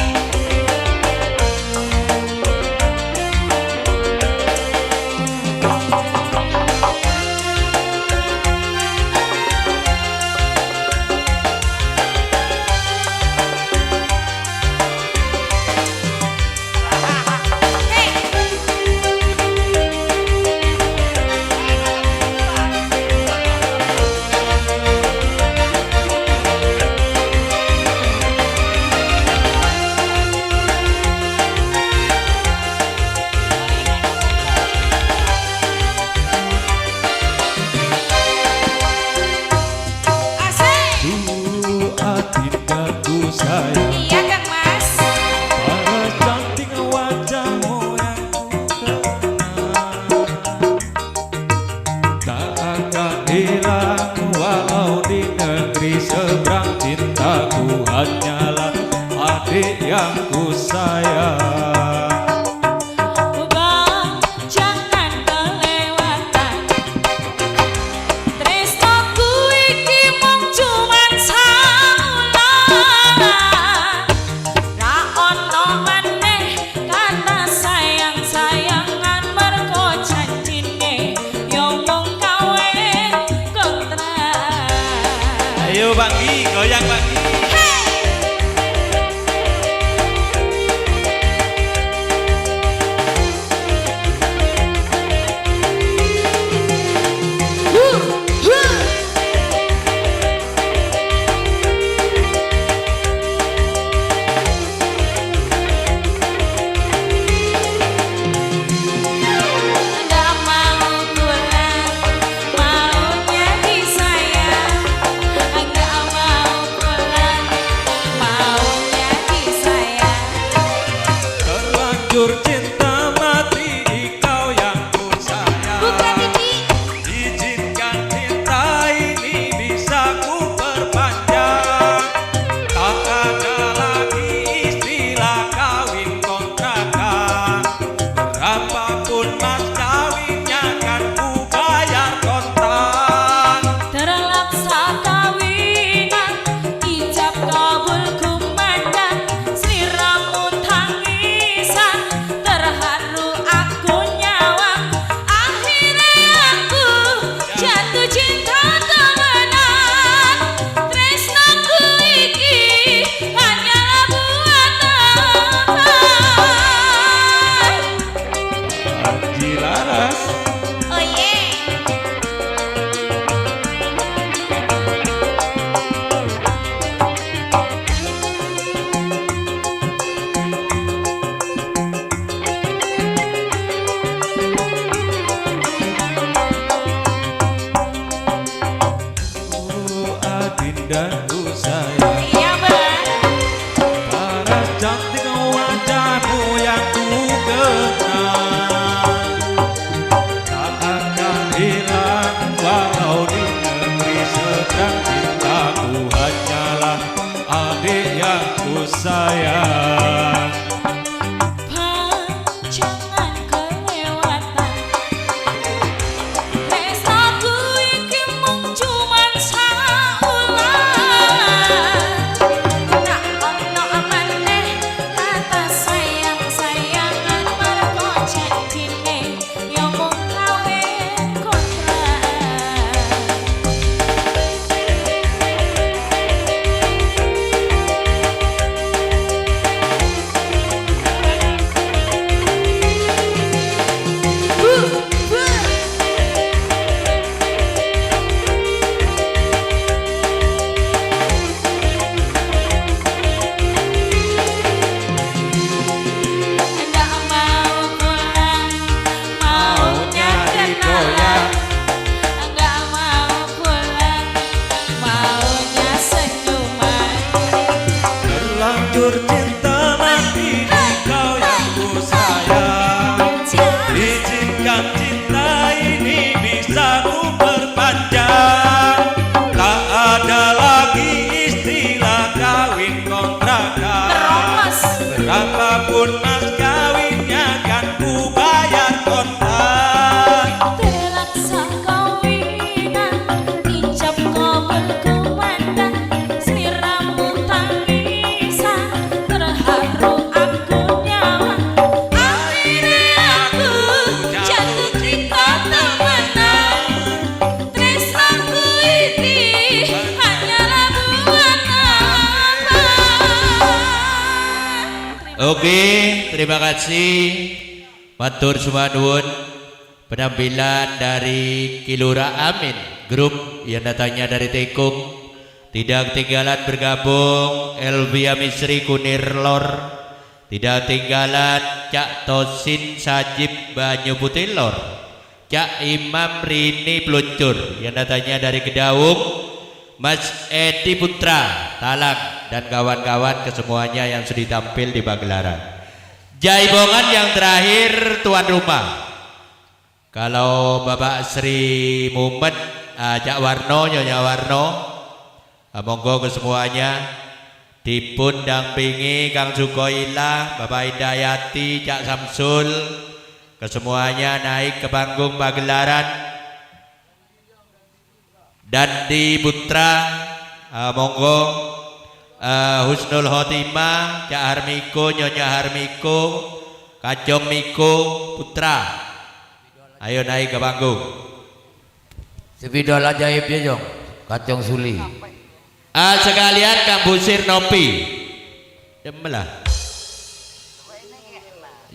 Asik. Adindaku sayang, Iya Kang Mas. para cantik wajahmu yang ku kenal, tak akan hilang walau di negeri seberang. Cintaku hanyalah adik yang ku sayang. Bang, jangan kelewatan. Tresnaku iki mung cuman saulan. Ra ono maneh kata sayang-sayangan mergo janjine yo mung kawin kontrak. Ayo Banggi, goyang Banggi. Enggak mau pulang, maunya disayang. Enggak mau pulang, maunya disayang. Terlanjur cinta mati kau yang ku sayang. Bukan ini. Izinkan cinta ini bisa ku perpanjang. Tak ada lagi istilah kawin kontrakan. Berapapun mas kawinnya kan ku bayar kontan. Terlaksa kawinan, ijab kabul kumandang. Sliramu tangisan, terharu aku nyawang. Akhirnya aku jatuh cinta temenan. Tresnaku iki hanyalah buatan. Haji Laras. Oh yeah. Adindaku sayang, Iya Bang. para cantik wajahmu yang ku kenal, tak akan hilang walau di negeri seberang. Cintaku hanyalah adik yang ku sayang. Bang, jangan kelewatan. Tresnaku iki mung ini kau yang ku sayang. Izinkan cinta ini bisa ku perpanjang. Tak ada lagi istilah kawin kontrakan. Berapapun mas kawinnya kan ku bayar kontan. Terlaksa kawinan, ijab kabul kumandang, sliramu tangisan, terharu aku nyaman. Akhirnya aku jatuh cinta temenan, tresnaku ini hanyalah buatan angan. Oke, terima kasih. Matur sumanuwun penampilan dari Kilura Amin grup yang datangnya dari Tekung. Tidak ketinggalan bergabung Elvia Misri Kunir Lor. Tidak ketinggalan Cak Tosin Sajib Banyu Putih Lor. Cak Imam Rini Peluncur yang datangnya dari Kedaung. Mas Edi Putra Talang dan kawan-kawan kesemuanya yang sudah tampil di pagelaran. Jaibongan yang terakhir tuan rumah. Kalau Bapak Sri Mumet, Cak Warno, Nyonya Warno, monggo kesemuanya dipun dampingi Kang Sukoila, Bapak Hidayati, Cak Samsul, kesemuanya naik ke panggung pagelaran. Dan di Putra monggo Husnul Khotimah, Cak Harmiko, Nyonya Harmiko, Kacong Miko, Putra. Ayo naik ke panggung. Sepidol ajaib ya Jong. Kacong Suli. Sekalian Kang Busir Nopi. Jemlah.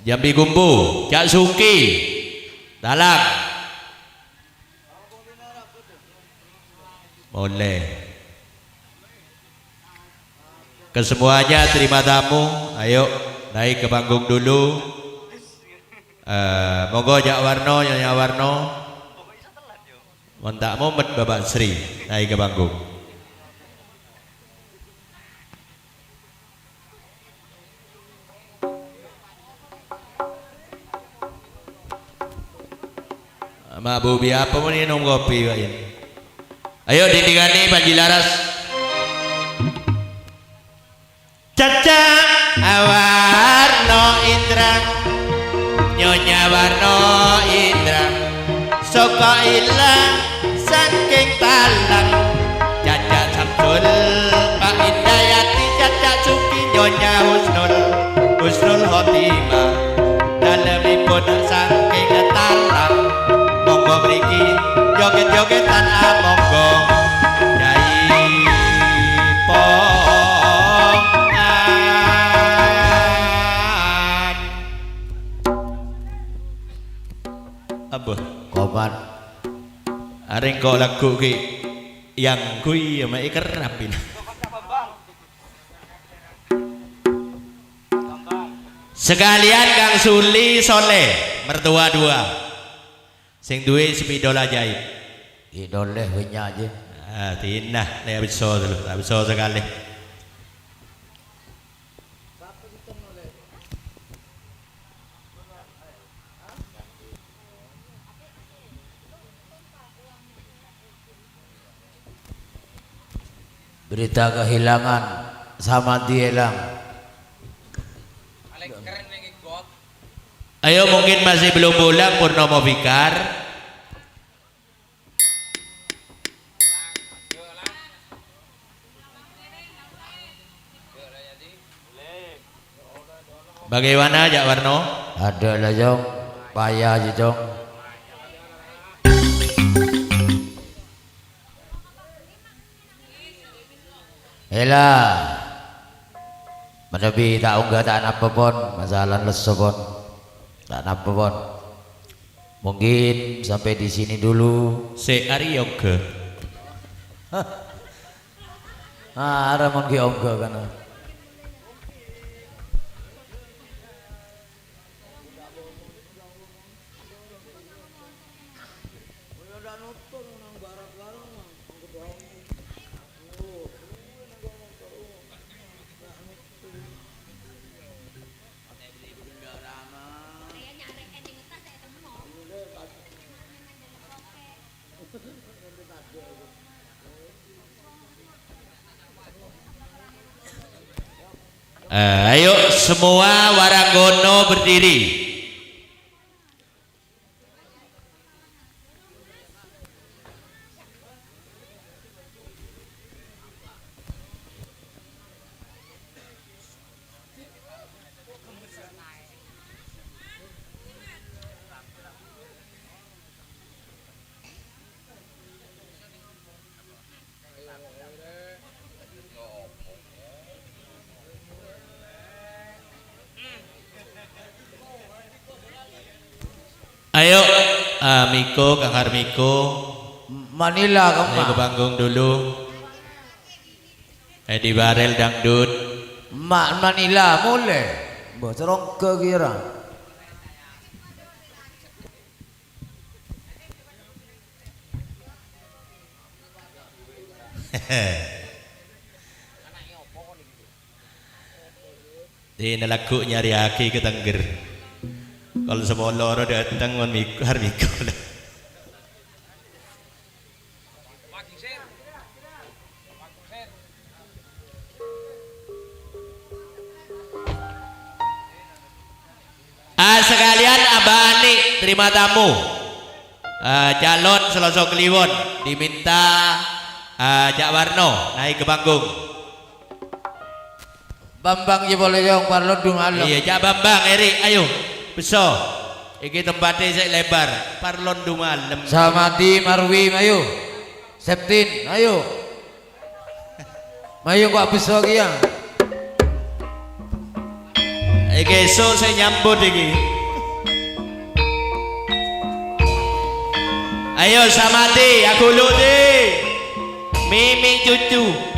Jambi Gumbu, Cak Suki, Talang. Boleh. Kesemuanya terima tamu, ayo naik ke panggung dulu. Monggo Cak Warno, Nyonya Warno. Montak momen Bapak Sri naik ke panggung. Mak Bobi apa mau minum kopi Pak ini? Ayo dindingani Panji Laras. Caca Warno Indra, Nyonya Warno Indra, Soko ilang saking Talang, Caca Samsul, Pak Hidayati, Caca Suki, Nyonya Husnul Khotimah, dalemipun saking Talang. Monggo mriki joget-jogetan monggo apa Koman. areng kok lagu ki yang kui sama ikerapin sekalian Kang Suli Soleh mertua dua sing duwe sepidol ajaib Idoleh punya aja. tinah nek bisa dulu tak bisa sekali Berita kehilangan sama dielang. ayo mungkin masih belum pulang Purnomo Fikar. Bagaimana Cak Warno? Ada lah Jong. Payah aja Jong. Elah. Menebi tak unggah tak napa pun. Masalah leso pun. Tak napa pun. Mungkin sampai di sini dulu. Se Ari Yoga. Ada mungkin unggah kan. Ayo semua Waranggono berdiri. Ayo, Miko, Kang Harmiko, Manila ayo ke kamu. panggung dulu. Edi Barel dangdut. Mak Manila mulai. Bocorong ke kira. Di nalaku nyari aki ke Tengger. Kalau semua loro datang mon Miko, Harmiko lah. Sekalian Abah Ani terima tamu calon Selosok Kliwon diminta Cak Warno naik ke panggung. Bambang Jebole yang parlon dung alam. Iya Cak Bambang Eri ayo beso iki tempatnya saya lebar parlon dung malam. Samati Marwi ayo. Septin ayo. Mayo kok bisa kia. Iki esok saya nyambut iki. Ayo Samati, aku Ludi, Mimi cucu.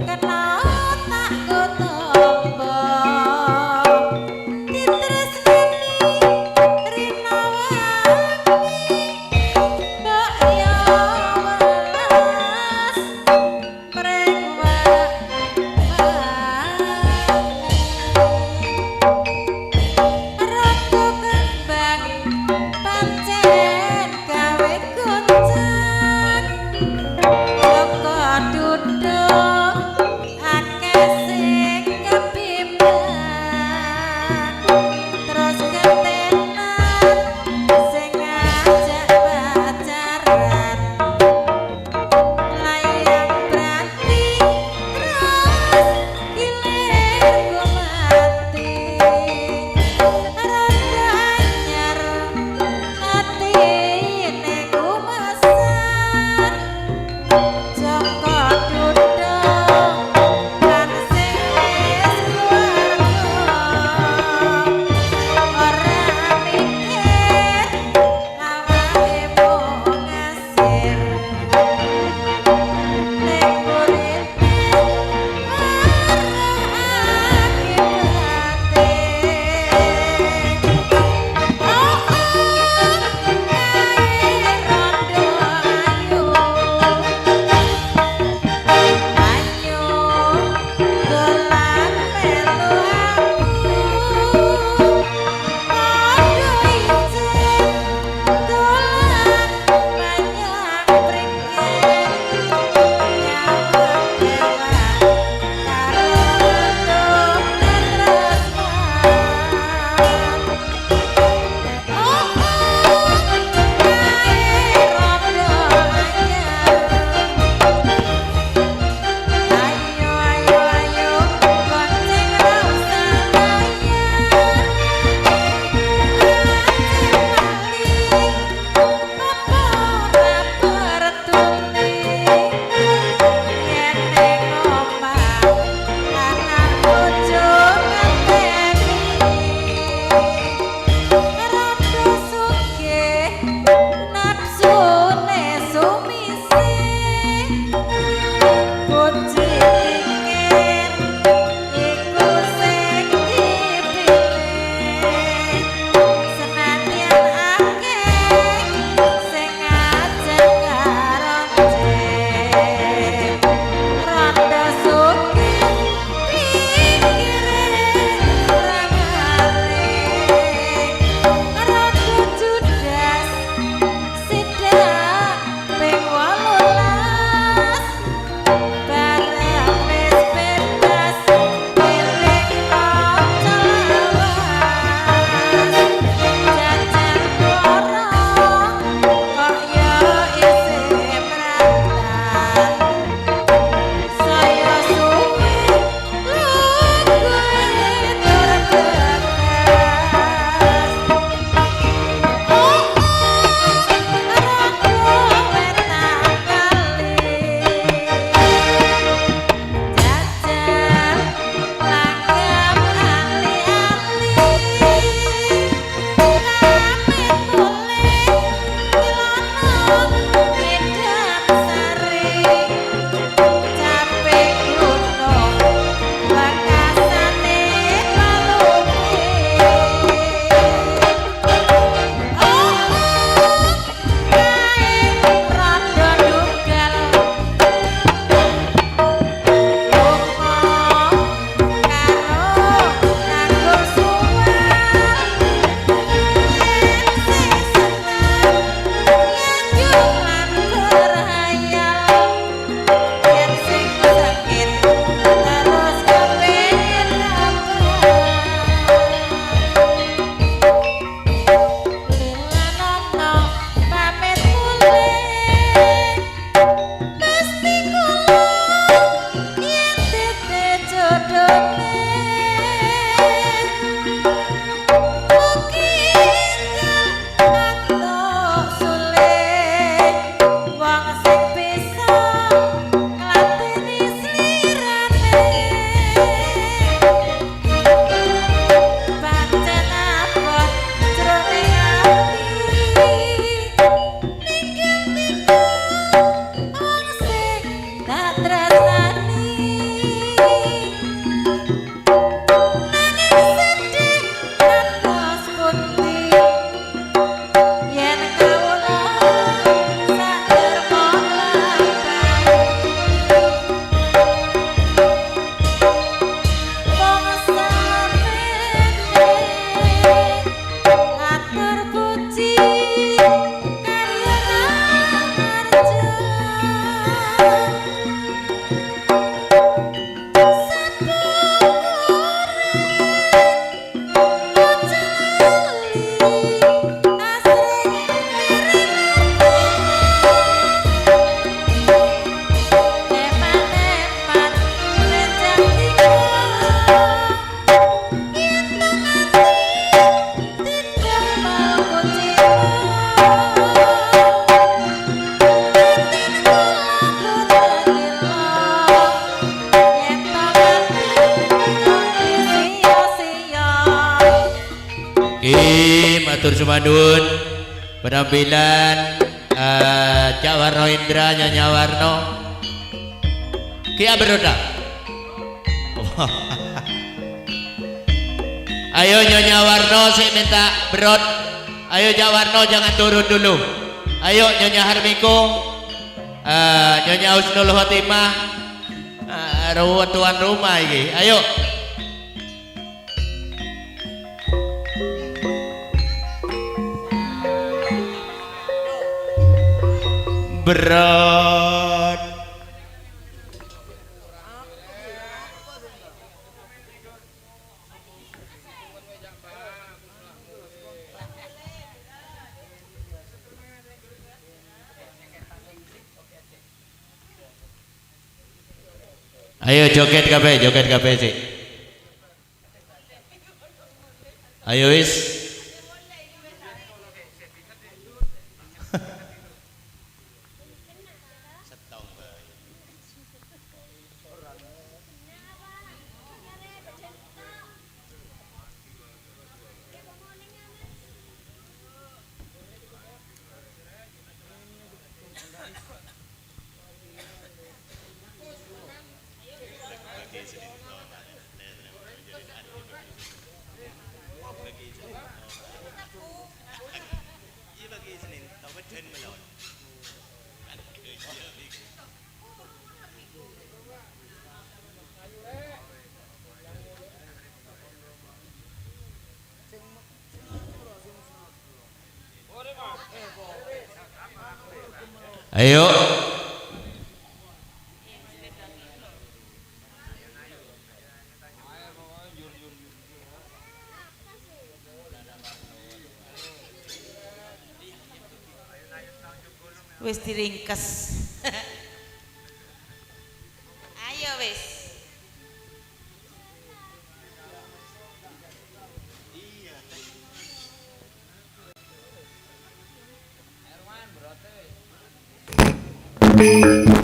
Kenal tak goto matur sumadun penampilan Cak Warno Indra Nyonya Warno Kia beroda. Ayo Nyonya Warno saya minta berot. Ayo Cak Warno jangan turun dulu. Ayo Nyonya Harmiko, Nyonya Husnul Khotimah, tuan rumah ini. Ayo. Berat. Ayo joget kabeh sih. Ayo wis. Ayo. Wis diringkes. Ayo wis. Thank you.